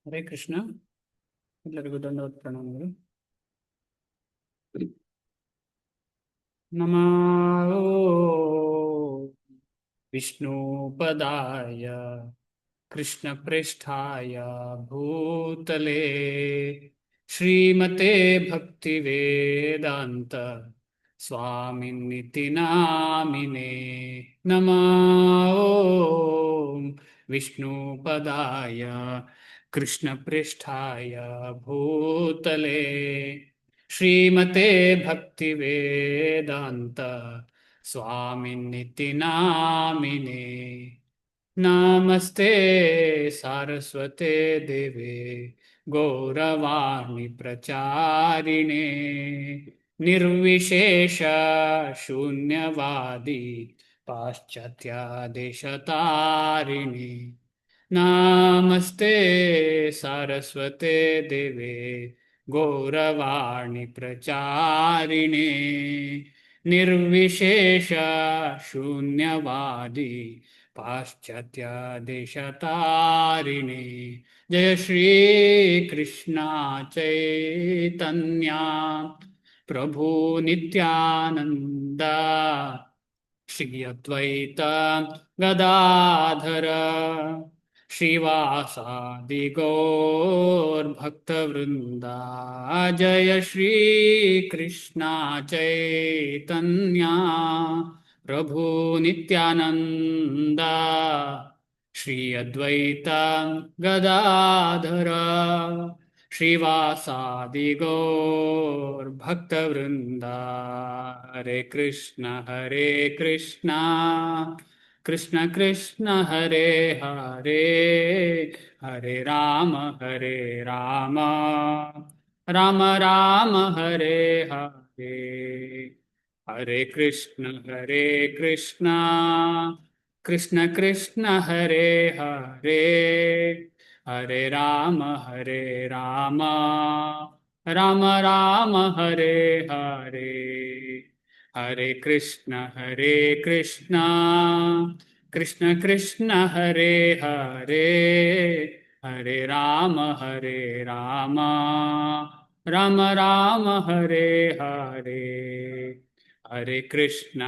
ಹರೇ ಕೃಷ್ಣ. ಎಲ್ಲರಿಗೂ ದಂಡವತ್ ಪ್ರಣಾಮಗಳು. ನಮೋ ವಿಷ್ಣುಪದಾಯ ಕೃಷ್ಣ ಪ್ರೇಷ್ಠಾಯ ಭೂತಲೆ ಶ್ರೀಮತೆ ಭಕ್ತಿ ವೇದಾಂತ ಸ್ವಾಮಿನಿತಿ ನಾಮಿನೇ. ನಮೋ ವಿಷ್ಣುಪದಾಯ ಕೃಷ್ಣ ಪ್ರೇಷ್ಠಾಯ ಭೂತಲೆ ಶ್ರೀಮತೆ ಭಕ್ತಿ ವೇದಾಂತ ಸ್ವಾಮಿನಿತಿ ನಾಮಿನೇ. ನಮಸ್ತೆ ಸಾರಸ್ವತೆ ದೇವೆ ಗೌರವಾಣಿ ಪ್ರಚಾರಿಣೆ ನಿರ್ವಿಶೇಷ ಶೂನ್ಯವಾದಿ ಪಾಶ್ಚಾತ್ಯ ದೇಶತಾರಿಣಿ. ನಮಸ್ತೆ ಸಾರಸ್ವತೆ ದೇವೆ ಗೌರವಾಣಿ ಪ್ರಚಾರಿಣೆ ನಿರ್ವಿಶೇಷ ಶೂನ್ಯವಾದಿ ಪಾಶ್ಚಾತ್ಯ ದೇಶತಾರಿಣಿ. ಜಯ ಶ್ರೀ ಕೃಷ್ಣ ಚೈತನ್ಯ ಪ್ರಭು ನಿತ್ಯಾನಂದ ಶ್ರೀ ಅದ್ವೈತ ಗದಾಧರ ಶ್ರೀವಾಸಾದಿ ಗೌರ್ಭಕ್ತವೃಂದ. ಜಯ ಶ್ರೀ ಕೃಷ್ಣ ಚೈತನ್ಯ ಪ್ರಭು ನಿತ್ಯಾನಂದ ಶ್ರೀ ಅದ್ವೈತ ಗದಾಧರ ಶ್ರೀವಾಸಾದಿ ಗೌರ್ಭಕ್ತವೃಂದ. ಹರೇ ಕೃಷ್ಣ ಕೃಷ್ಣ ಕೃಷ್ಣ ಹರೇ ಹರೇ ಹರೇ ರಾಮ ರಾಮ ರಾಮ ಹರೇ ಹರೇ. ಹರೇ ಕೃಷ್ಣ ಕೃಷ್ಣ ಕೃಷ್ಣ ಹರೇ ಹರೇ ಹರೇ ರಾಮ ರಾಮ ರಾಮ ಹರೇ ಹರೇ. ಹರೇ ಕೃಷ್ಣ ಕೃಷ್ಣ ಕೃಷ್ಣ ಹರೇ ಹರೇ ಹರೇ ರಾಮ ರಾಮ ರಾಮ ಹರೇ ಹರೇ. ಹರೇ ಕೃಷ್ಣ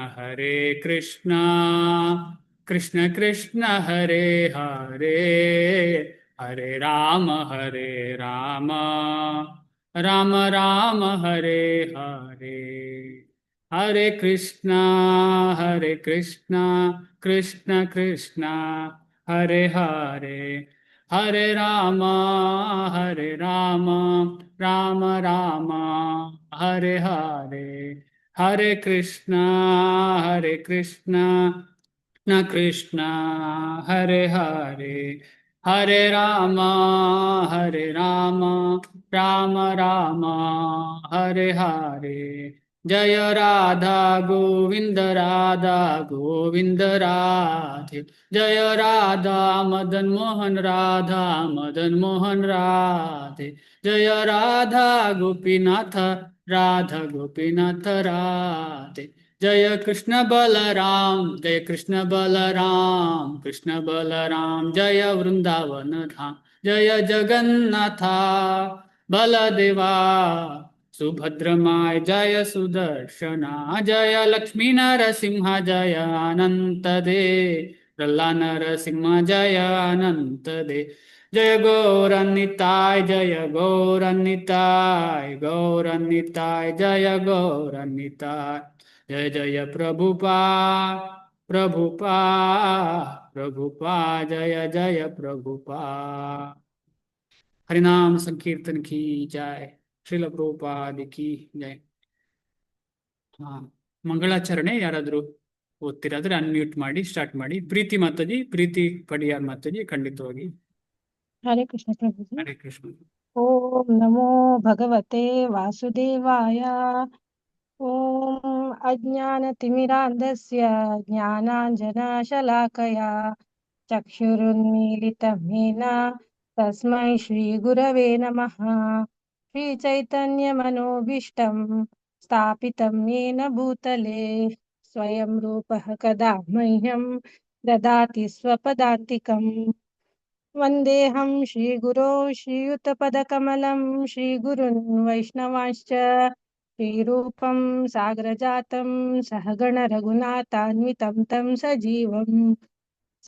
ಕೃಷ್ಣ ಕೃಷ್ಣ ಹರೇ ಹರೇ ಹರೇ ರಾಮ ರಾಮ ರಾಮ ಹರೇ ಹರೇ. ಹರೇ ಕೃಷ್ಣ ಕೃಷ್ಣ ಕೃಷ್ಣ ಹರೇ ಹರೇ ಹರೇ ರಾಮ ರಾಮ ರಾಮ ಹರೇ ಹರೇ. ಹರೇ ಕೃಷ್ಣ ಕೃಷ್ಣ ಕೃಷ್ಣ ಹರೇ ಹರೇ ಹರೇ ರಾಮ ರಾಮ ರಾಮ ಹರೇ ಹರೇ. ಜಯ ರಾಧಾ ಗೋವಿಂದ ರಾಧೆ. ಜಯ ರಾಧಾ ಮದನ್ ಮೋಹನ್ ರಾಧೆ. ಜಯ ರಾಧಾ ಗೋಪಿನಾಥ ರಾಧೆ. ಜಯ ಕೃಷ್ಣ ಬಲರಾಮ್ ಕೃಷ್ಣ ಬಲರಾಮ್. ಜಯ ವೃಂದಾವನ ಧಾಮ್ ಜಯ ಜಗನ್ನಾಥ ಬಲದೇವಾ ಸುಭದ್ರಮಾಯ. ಜಯ ಸುದರ್ಶನ ಜಯ ಲಕ್ಷ್ಮೀ ನರಸಿಂಹ ಜಯ ಅನಂತ ದೇ ಪ್ರಹ್ಲಾ ನರಸಿಂಹ ಜಯ ಅನಂತ ದೇ. ಜಯ ಗೌರನ್ನಿತಾಯ್ ಜಯ ಗೌರನ್ನಿತಾಯ್ ಜಯ ಗೌರನ್ನಿತಾಯ್. ಜಯ ಜಯ ಪ್ರಭುಪಾ ಜಯ ಜಯ ಪ್ರಭುಪಾ. ಹರಿನಾಮ ಸಂಕೀರ್ತನ ಕಿ ಜಯ. ಶ್ರೀಲ ಪ್ರಭುಪಾದ ಕಿ ಜಯ. ಮಂಗಳಾಚರಣೆ ಯಾರಾದ್ರೂ ಓದ್ತಿರಾದ್ರೆ ಅನ್ಮ್ಯೂಟ್ ಮಾಡಿ ಸ್ಟಾರ್ಟ್ ಮಾಡಿ. ಪ್ರೀತಿ ಮಾತಾಜಿ, ಪ್ರೀತಿ ಪಡಿಯಾರ್ ಮಾತಾಜಿ ಖಂಡಿತವಾಗಿ. ಹರೇ ಕೃಷ್ಣ ಪ್ರಭುಜಿ. ಹರೇ ಕೃಷ್ಣ. ಓಂ ನಮೋ ಭಗವತೆ ವಾಸುದೇವಾಯ. ಓಂ ಅಜ್ಞಾನತಿಮಿರಾಂಧಸ್ಯ ಜ್ಞಾನಾಂಜನಶಲಾಕಯ ಚಕ್ಷುರುನ್ಮೀಲಿತಂ ಯೇನ ತಸ್ಮೈ ಶ್ರೀಗುರವೇ ನಮಃ. ಶ್ರೀಚೈತನ್ಯಮನೋಭೀಷ್ಟಂ ಸ್ಥಾಪಿತಂ ಯೇನ ಭೂತಲೆ ಸ್ವಯಂ ರೂಪಃ ಕದಾ ಮಹ್ಯಂ ದದಾತಿ ಸ್ವಪದಾಂತಿಕಂ. वन्देऽहं श्रीगुरो श्रीयुतपदकमलं श्रीगुरुन् वैष्णवांश्च श्रीरूपं साग्रजातं सहगणरघुनाथान्वितं तं सजीवम्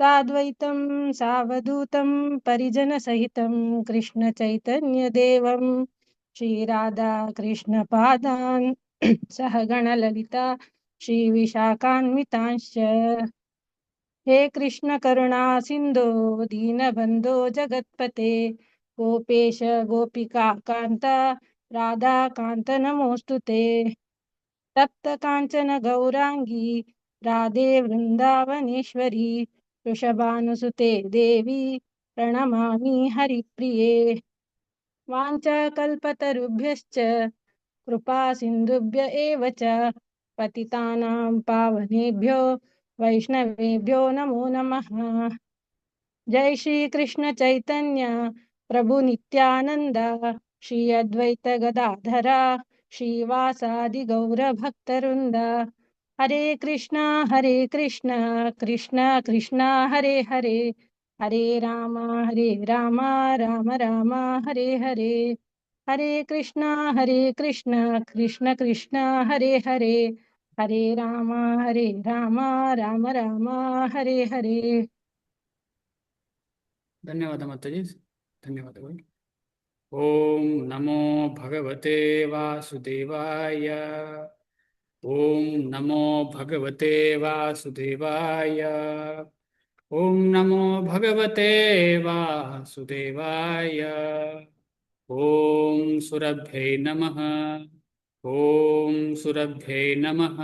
साद्वैतं सावधूतं परिजनसहितं कृष्णचैतन्यदेवं श्रीराधा कृष्णपादान् सहगणललिता श्रीविशाखान्वितांश्च हे कृष्ण करुणा सिंधो दीनबंधो जगत्पते गोपेश गोपिका कांता राधा कांत नमोस्तुते तप्त कांचन गौरांगी राधे वृंदावनेश्वरी वृषभानुसुते देवी प्रणमामि हरिप्रिये वाञ्छाकल्पतरुभ्यश्च कृपा सिन्धुभ्य एव च पतितानां पावनेभ्यो वैष्णवेभ्यो नमो नमः। जय श्री कृष्ण चैतन्य प्रभु नित्यानंद श्री अद्वैत गदाधरा श्रीवासादि गौर भक्तवृंद हरे कृष्णा कृष्णा कृष्णा हरे हरे हरे राम राम राम हरे हरे हरे कृष्णा कृष्ण कृष्णा हरे हरे हरे राम राम राम हरे हरे। ಧನ್ಯವಾದ ಮಾತಾಜಿ, ಧನ್ಯವಾದಗಳು. ಓಂ ನಮೋ ಭಗವತೆ ವಾಸುದೇವಾಯ. ಓಂ ನಮೋ ಭಗವತೆ ವಾಸುದೇವಾಯ. ಓಂ ನಮೋ ಭಗವತೆ ವಾಸುದೇವಾಯ. ಓಂ ಸುರಭ್ಯೈ ನಮಃ. ಓಂ ಸುರಭ್ಯೈ ನಮಃ.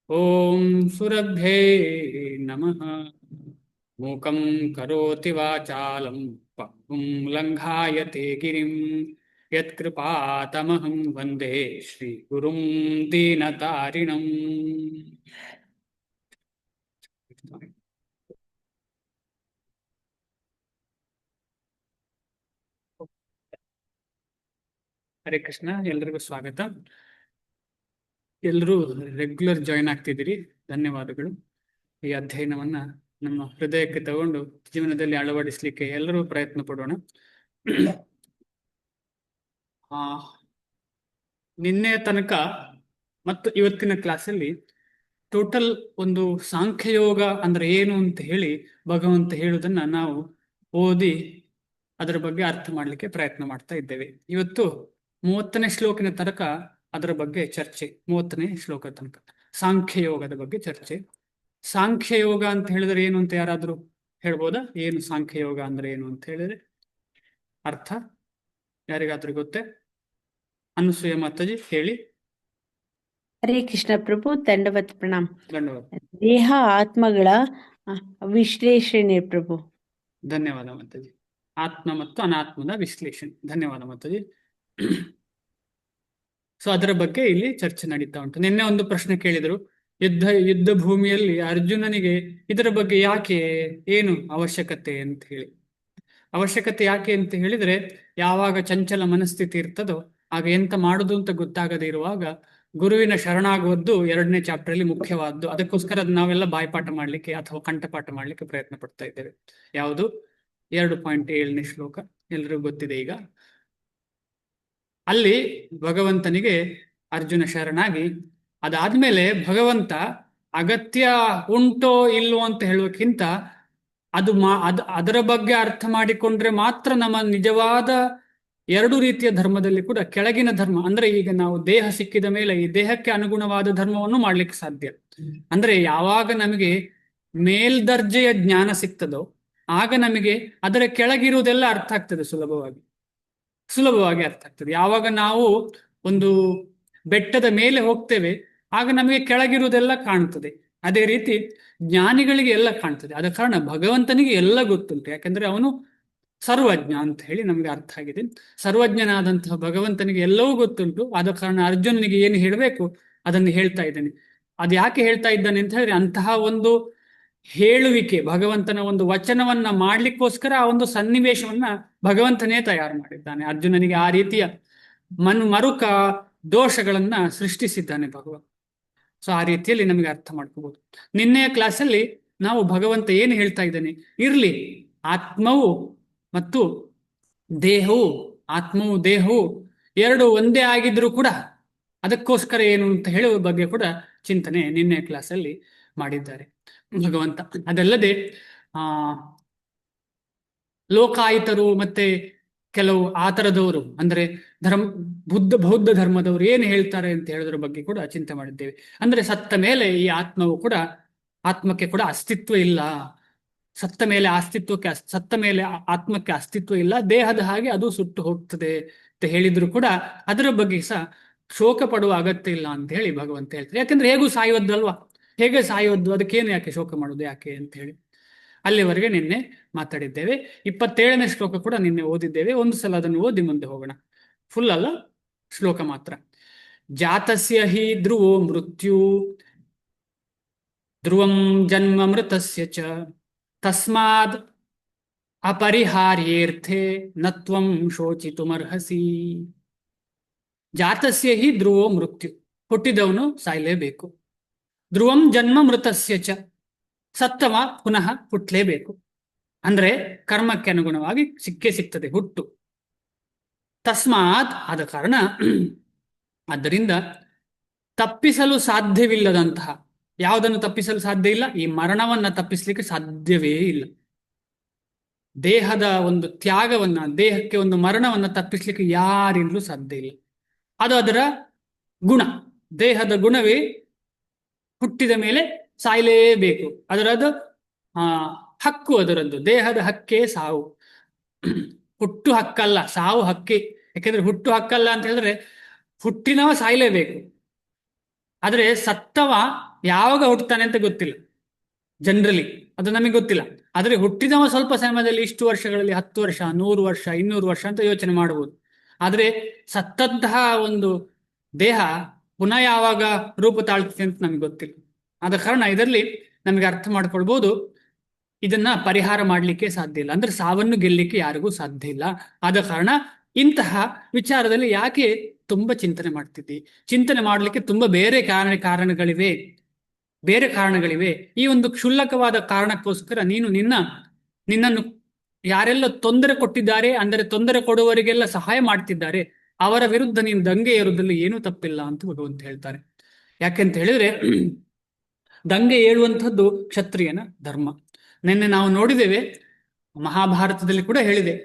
ಓಂ ಸುರಭ್ಯೈ ನಮಃ. ಮೂಕಂ ಕರೋತಿ ವಾಚಾಲಂ ಪಕ್ವಂ ಲಂಘಾಯತೆ ಗಿರಿಂ ಯತ್ಕೃಪಾತಮಹಂ ವಂದೇ ಶ್ರೀಗುರುಂ ದೀನತಾರಿಣಂ. ಹರೇ ಕೃಷ್ಣ, ಎಲ್ರಿಗೂ ಸ್ವಾಗತ. ಎಲ್ಲರೂ ರೆಗ್ಯುಲರ್ ಜಾಯಿನ್ ಆಗ್ತಿದ್ದೀರಿ, ಧನ್ಯವಾದಗಳು. ಈ ಅಧ್ಯಯನವನ್ನ ನಮ್ಮ ಹೃದಯಕ್ಕೆ ತಗೊಂಡು ಜೀವನದಲ್ಲಿ ಅಳವಡಿಸಲಿಕ್ಕೆ ಎಲ್ಲರೂ ಪ್ರಯತ್ನ ಪಡೋಣ. ನಿನ್ನೆ ತನಕ ಮತ್ತು ಇವತ್ತಿನ ಕ್ಲಾಸಲ್ಲಿ ಟೋಟಲ್ ಒಂದು ಸಾಂಖ್ಯಯೋಗ ಅಂದ್ರೆ ಏನು ಅಂತ ಹೇಳಿ ಭಗವಂತ ಹೇಳುವುದನ್ನ ನಾವು ಓದಿ ಅದರ ಬಗ್ಗೆ ಅರ್ಥ ಮಾಡಲಿಕ್ಕೆ ಪ್ರಯತ್ನ ಮಾಡ್ತಾ ಇದ್ದೇವೆ. ಇವತ್ತು 30ನೇ ಶ್ಲೋಕಿನ ತನಕ ಅದರ ಬಗ್ಗೆ ಚರ್ಚೆ. 30ನೇ ಶ್ಲೋಕ ತನಕ ಸಾಂಖ್ಯಯೋಗದ ಬಗ್ಗೆ ಚರ್ಚೆ. ಸಾಂಖ್ಯಯೋಗ ಅಂತ ಹೇಳಿದ್ರೆ ಏನು ಅಂತ ಯಾರಾದ್ರೂ ಹೇಳ್ಬೋದಾ? ಏನು ಸಾಂಖ್ಯಯೋಗ ಅಂದ್ರೆ ಏನು ಅಂತ ಹೇಳಿದ್ರೆ ಅರ್ಥ ಯಾರಿಗಾದ್ರೂ ಗೊತ್ತೇ? ಅನುಸೂಯ ಮಾತಾಜಿ ಹೇಳಿ. ಹರೇ ಕೃಷ್ಣ ಪ್ರಭು, ದಂಡವತ್ ಪ್ರಣಾಮ್. ಧನ್ಯವಾದ. ದೇಹ ಆತ್ಮಗಳ ವಿಶ್ಲೇಷಣೆ ಪ್ರಭು. ಧನ್ಯವಾದ ಮಾತಾಜಿ. ಆತ್ಮ ಮತ್ತು ಅನಾತ್ಮದ ವಿಶ್ಲೇಷಣೆ. ಧನ್ಯವಾದ ಮಾತಾಜಿ. ಸೊ ಅದರ ಬಗ್ಗೆ ಇಲ್ಲಿ ಚರ್ಚೆ ನಡೀತಾ ಉಂಟು. ನಿನ್ನೆ ಒಂದು ಪ್ರಶ್ನೆ ಕೇಳಿದರು, ಯುದ್ಧ ಭೂಮಿಯಲ್ಲಿ ಅರ್ಜುನನಿಗೆ ಇದರ ಬಗ್ಗೆ ಯಾಕೆ, ಏನು ಅವಶ್ಯಕತೆ ಅಂತ ಹೇಳಿ. ಅವಶ್ಯಕತೆ ಯಾಕೆ ಅಂತ ಹೇಳಿದ್ರೆ, ಯಾವಾಗ ಚಂಚಲ ಮನಸ್ಥಿತಿ ಇರ್ತದೋ ಆಗ ಎಂತ ಮಾಡುದು ಅಂತ ಗೊತ್ತಾಗದೇ ಇರುವಾಗ ಗುರುವಿನ ಶರಣಾಗುವುದು 2ನೇ ಚಾಪ್ಟರ್ ಅಲ್ಲಿ ಮುಖ್ಯವಾದ್ದು. ಅದಕ್ಕೋಸ್ಕರ ನಾವೆಲ್ಲ ಬಾಯ್ಪಾಠ ಮಾಡ್ಲಿಕ್ಕೆ ಅಥವಾ ಕಂಠಪಾಠ ಮಾಡ್ಲಿಕ್ಕೆ ಪ್ರಯತ್ನ ಪಡ್ತಾ ಇದ್ದೇವೆ. ಯಾವುದು? 2.7ನೇ ಶ್ಲೋಕ ಎಲ್ರಿಗೂ ಗೊತ್ತಿದೆ ಈಗ. ಅಲ್ಲಿ ಭಗವಂತನಿಗೆ ಅರ್ಜುನ ಶರಣಾಗಿ, ಅದಾದ್ಮೇಲೆ ಭಗವಂತ ಅಗತ್ಯ ಉಂಟೋ ಇಲ್ಲೋ ಅಂತ ಹೇಳೋಕ್ಕಿಂತ ಅದರ ಬಗ್ಗೆ ಅರ್ಥ ಮಾಡಿಕೊಂಡ್ರೆ ಮಾತ್ರ ನಮ್ಮ ನಿಜವಾದ 2 ರೀತಿಯ ಧರ್ಮದಲ್ಲಿ ಕೂಡ ಕೆಳಗಿನ ಧರ್ಮ ಅಂದ್ರೆ, ಈಗ ನಾವು ದೇಹ ಸಿಕ್ಕಿದ ಮೇಲೆ ಈ ದೇಹಕ್ಕೆ ಅನುಗುಣವಾದ ಧರ್ಮವನ್ನು ಮಾಡ್ಲಿಕ್ಕೆ ಸಾಧ್ಯ. ಅಂದ್ರೆ ಯಾವಾಗ ನಮಗೆ ಮೇಲ್ದರ್ಜೆಯ ಜ್ಞಾನ ಸಿಗ್ತದೋ ಆಗ ನಮಗೆ ಅದರ ಕೆಳಗಿರುವುದೆಲ್ಲ ಅರ್ಥ ಆಗ್ತದೆ, ಸುಲಭವಾಗಿ ಅರ್ಥ ಆಗ್ತದೆ. ಯಾವಾಗ ನಾವು ಒಂದು ಬೆಟ್ಟದ ಮೇಲೆ ಹೋಗ್ತೇವೆ ಆಗ ನಮಗೆ ಕೆಳಗಿರುವುದೆಲ್ಲ ಕಾಣ್ತದೆ. ಅದೇ ರೀತಿ ಜ್ಞಾನಿಗಳಿಗೆ ಎಲ್ಲ ಕಾಣ್ತದೆ. ಆದ ಕಾರಣ ಭಗವಂತನಿಗೆ ಎಲ್ಲ ಗೊತ್ತುಂಟು, ಯಾಕಂದ್ರೆ ಅವನು ಸರ್ವಜ್ಞ ಅಂತ ಹೇಳಿ ನಮ್ಗೆ ಅರ್ಥ ಆಗಿದೆ. ಸರ್ವಜ್ಞನಾದಂತಹ ಭಗವಂತನಿಗೆ ಎಲ್ಲವೂ ಗೊತ್ತುಂಟು. ಆದ ಕಾರಣ ಅರ್ಜುನನಿಗೆ ಏನು ಹೇಳಬೇಕು ಅದನ್ನು ಹೇಳ್ತಾ ಇದ್ದಾನೆ. ಅದು ಯಾಕೆ ಹೇಳ್ತಾ ಇದ್ದಾನೆ ಅಂತ ಹೇಳಿದ್ರೆ, ಅಂತಹ ಒಂದು ಹೇಳುವಿಕೆ, ಭಗವಂತನ ಒಂದು ವಚನವನ್ನ ಮಾಡ್ಲಿಕ್ಕೋಸ್ಕರ ಆ ಒಂದು ಸನ್ನಿವೇಶವನ್ನ ಭಗವಂತನೇ ತಯಾರು ಮಾಡಿದ್ದಾನೆ. ಅರ್ಜುನನಿಗೆ ಆ ರೀತಿಯ ಮರುಕ ದೋಷಗಳನ್ನ ಸೃಷ್ಟಿಸಿದ್ದಾನೆ ಭಗವಂತ. ಸೊ ಆ ರೀತಿಯಲ್ಲಿ ನಮಗೆ ಅರ್ಥ ಮಾಡ್ಕೋಬಹುದು. ನಿನ್ನೆಯ ಕ್ಲಾಸಲ್ಲಿ ನಾವು ಭಗವಂತ ಏನು ಹೇಳ್ತಾ ಇದ್ದಾನೆ, ಇರ್ಲಿ ಆತ್ಮವು ಮತ್ತು ದೇಹವು, ಆತ್ಮವು ದೇಹವು ಎರಡು ಒಂದೇ ಆಗಿದ್ರೂ ಕೂಡ ಅದಕ್ಕೋಸ್ಕರ ಏನು ಅಂತ ಹೇಳುವ ಬಗ್ಗೆ ಕೂಡ ಚಿಂತನೆ ನಿನ್ನೆ ಕ್ಲಾಸಲ್ಲಿ ಮಾಡಿದ್ದಾರೆ ಭಗವಂತ. ಅದಲ್ಲದೆ ಆ ಲೋಕಾಯುತರು ಮತ್ತೆ ಕೆಲವು ಆ ಥರದವರು ಅಂದ್ರೆ ಬೌದ್ಧ ಧರ್ಮದವರು ಏನು ಹೇಳ್ತಾರೆ ಅಂತ ಹೇಳೋದ್ರ ಬಗ್ಗೆ ಕೂಡ ಚಿಂತೆ ಮಾಡಿದ್ದೇವೆ. ಅಂದ್ರೆ ಸತ್ತ ಮೇಲೆ ಈ ಆತ್ಮಕ್ಕೆ ಕೂಡ ಅಸ್ತಿತ್ವ ಇಲ್ಲ, ಸತ್ತ ಮೇಲೆ ಆತ್ಮಕ್ಕೆ ಅಸ್ತಿತ್ವ ಇಲ್ಲ, ದೇಹದ ಹಾಗೆ ಅದು ಸುಟ್ಟು ಹೋಗ್ತದೆ ಅಂತ ಹೇಳಿದ್ರು ಕೂಡ ಅದರ ಬಗ್ಗೆ ಸಹ ಶೋಕ ಪಡುವ ಅಗತ್ಯ ಇಲ್ಲ ಅಂತ ಹೇಳಿ ಭಗವಂತ ಹೇಳ್ತಾರೆ. ಯಾಕಂದ್ರೆ ಹೇಗೂ ಸಾಯೋದು ಅಲ್ವಾ, ಹೇಗೆ ಸಾಯೋದು, ಅದಕ್ಕೇನು ಯಾಕೆ ಶೋಕ ಮಾಡೋದು ಯಾಕೆ ಅಂತ ಹೇಳಿ ಅಲ್ಲಿವರೆಗೆ ನಿನ್ನೆ ಮಾತಾಡಿದ್ದೇವೆ. 27ನೇ ಶ್ಲೋಕ ಕೂಡ ನಿನ್ನೆ ಓದಿದ್ದೇವೆ. ಒಂದು ಸಲ ಅದನ್ನು ಓದಿ ಮುಂದೆ ಹೋಗೋಣ. ಫುಲ್ ಅಲ್ಲ, ಶ್ಲೋಕ ಮಾತ್ರ. ಜಾತಸ್ಯ ಹಿ ಧ್ರುವೋ ಮೃತ್ಯು ಧ್ರುವಂ ಜನ್ಮ ಮೃತಸ್ಯ ಚ ತಸ್ಮಾದ್ ಅಪರಿಹಾರ್ಯೇರ್ಥೆ ನತ್ವಂ ಶೋಚಿತುಮರ್ಹಸಿ. ಜಾತಸ್ಯ ಹಿ ಧ್ರುವೋ ಮೃತ್ಯು, ಹುಟ್ಟಿದವನು ಸಾಯಲೇಬೇಕು. ಧ್ರುವಂ ಜನ್ಮ ಮೃತಸ್ಯ ಚ, ಸತ್ತವ ಪುನಃ ಹುಟ್ಟಲೇಬೇಕು. ಅಂದ್ರೆ ಕರ್ಮಕ್ಕೆ ಅನುಗುಣವಾಗಿ ಸಿಗ್ತದೆ ಹುಟ್ಟು. ತಸ್ಮಾತ್, ಆದ ಕಾರಣ, ಆದ್ದರಿಂದ ತಪ್ಪಿಸಲು ಸಾಧ್ಯವಿಲ್ಲದಂತಹ, ಯಾವುದನ್ನು ತಪ್ಪಿಸಲು ಸಾಧ್ಯ ಇಲ್ಲ? ಈ ಮರಣವನ್ನ ತಪ್ಪಿಸ್ಲಿಕ್ಕೆ ಸಾಧ್ಯವೇ ಇಲ್ಲ. ದೇಹದ ಒಂದು ತ್ಯಾಗವನ್ನ, ದೇಹಕ್ಕೆ ಒಂದು ಮರಣವನ್ನ ತಪ್ಪಿಸ್ಲಿಕ್ಕೆ ಯಾರಿಂದಲೂ ಸಾಧ್ಯ ಇಲ್ಲ. ಅದು ಅದರ ಗುಣ, ದೇಹದ ಗುಣವೇ ಹುಟ್ಟಿದ ಮೇಲೆ ಸಾಯಲೇಬೇಕು. ಅದರದ್ದು ಹಕ್ಕು, ಅದರದ್ದು ದೇಹದ ಹಕ್ಕೇ ಸಾವು. ಹುಟ್ಟು ಹಕ್ಕಲ್ಲ, ಸಾವು ಹಕ್ಕೇ. ಯಾಕೆಂದ್ರೆ ಹುಟ್ಟು ಹಕ್ಕಲ್ಲ ಅಂತ ಹೇಳಿದ್ರೆ ಹುಟ್ಟಿನವ ಸಾಯಲೇಬೇಕು. ಆದ್ರೆ ಸತ್ತವ ಯಾವಾಗ ಹುಟ್ಟುತ್ತಾನೆ ಅಂತ ಗೊತ್ತಿಲ್ಲ, ಜನರಲಿ ಅದು ನಮಗೆ ಗೊತ್ತಿಲ್ಲ. ಆದ್ರೆ ಹುಟ್ಟಿದವ ಸ್ವಲ್ಪ ಸಮಯದಲ್ಲಿ, ಇಷ್ಟು ವರ್ಷಗಳಲ್ಲಿ 10 ವರ್ಷ, 100 ವರ್ಷ, 200 ವರ್ಷ ಅಂತ ಯೋಚನೆ ಮಾಡಬಹುದು. ಆದ್ರೆ ಸತ್ತಂತಹ ಒಂದು ದೇಹ ಪುನಃ ಯಾವಾಗ ರೂಪ ತಾಳ್ತದೆ ಅಂತ ನಮ್ಗೆ ಗೊತ್ತಿಲ್ಲ. ಆದ ಕಾರಣ ಇದರಲ್ಲಿ ನಮಗೆ ಅರ್ಥ ಮಾಡ್ಕೊಳ್ಬಹುದು, ಇದನ್ನ ಪರಿಹಾರ ಮಾಡಲಿಕ್ಕೆ ಸಾಧ್ಯ ಇಲ್ಲ, ಅಂದ್ರೆ ಸಾವನ್ನು ಗೆಲ್ಲಿಕ್ಕೆ ಯಾರಿಗೂ ಸಾಧ್ಯ ಇಲ್ಲ. ಆದ ಕಾರಣ ಇಂತಹ ವಿಚಾರದಲ್ಲಿ ಯಾಕೆ ತುಂಬಾ ಚಿಂತನೆ ಮಾಡ್ತಿದ್ದಿ? ಚಿಂತನೆ ಮಾಡಲಿಕ್ಕೆ ತುಂಬಾ ಬೇರೆ ಕಾರಣಗಳಿವೆ. ಈ ಒಂದು ಕ್ಷುಲ್ಲಕವಾದ ಕಾರಣಕ್ಕೋಸ್ಕರ ನೀನು ನಿನ್ನನ್ನು ಯಾರೆಲ್ಲ ತೊಂದರೆ ಕೊಟ್ಟಿದ್ದಾರೆ, ಅಂದರೆ ತೊಂದರೆ ಕೊಡುವವರಿಗೆಲ್ಲ ಸಹಾಯ ಮಾಡ್ತಿದ್ದಾರೆ, ಅವರ ವಿರುದ್ಧ ನೀನು ದಂಗೆ ಏರುವುದಲ್ಲಿ ಏನೂ ತಪ್ಪಿಲ್ಲ ಅಂತ ಭಗವಂತ ಹೇಳ್ತಾರೆ. ಯಾಕೆಂತ ಹೇಳಿದ್ರೆ ದಂಗೆ ಏಳುವಂಥದ್ದು ಕ್ಷತ್ರಿಯನ ಧರ್ಮ. ನಿನ್ನೆ ನಾವು ನೋಡಿದ್ದೇವೆ, ಮಹಾಭಾರತದಲ್ಲಿ ಕೂಡ ಹೇಳಿದೆ.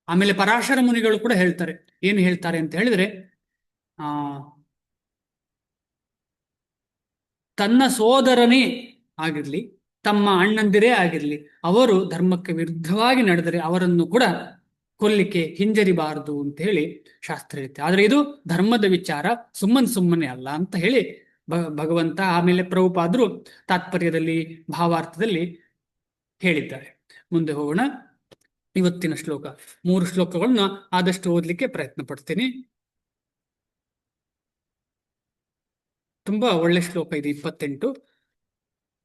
ಆಮೇಲೆ ಪರಾಶರ ಮುನಿಗಳು ಕೂಡ ಹೇಳ್ತಾರೆ. ಏನು ಹೇಳ್ತಾರೆ ಅಂತ ಹೇಳಿದ್ರೆ, ತನ್ನ ಸೋದರನೇ ಆಗಿರ್ಲಿ, ತಮ್ಮ ಅಣ್ಣಂದಿರೇ ಆಗಿರ್ಲಿ, ಅವರು ಧರ್ಮಕ್ಕೆ ವಿರುದ್ಧವಾಗಿ ನಡೆದರೆ ಅವರನ್ನು ಕೂಡ ಕೊಲ್ಲಿಕ್ಕೆ ಹಿಂಜರಿಬಾರದು ಅಂತ ಹೇಳಿ ಶಾಸ್ತ್ರ ಹೇಳುತ್ತೆ. ಆದ್ರೆ ಇದು ಧರ್ಮದ ವಿಚಾರ, ಸುಮ್ಮನೆ ಅಲ್ಲ ಅಂತ ಹೇಳಿ ಭಗವಂತ ಆಮೇಲೆ ಪ್ರಭುಪಾದರು ತಾತ್ಪರ್ಯದಲ್ಲಿ, ಭಾವಾರ್ಥದಲ್ಲಿ ಹೇಳಿದ್ದಾರೆ. ಮುಂದೆ ಹೋಗೋಣ. ಇವತ್ತಿನ ಶ್ಲೋಕ 3 ಶ್ಲೋಕಗಳನ್ನ ಆದಷ್ಟು ಓದಲಿಕ್ಕೆ ಪ್ರಯತ್ನ ಪಡ್ತೀನಿ. ತುಂಬಾ ಒಳ್ಳೆ ಶ್ಲೋಕ ಇದು, 28.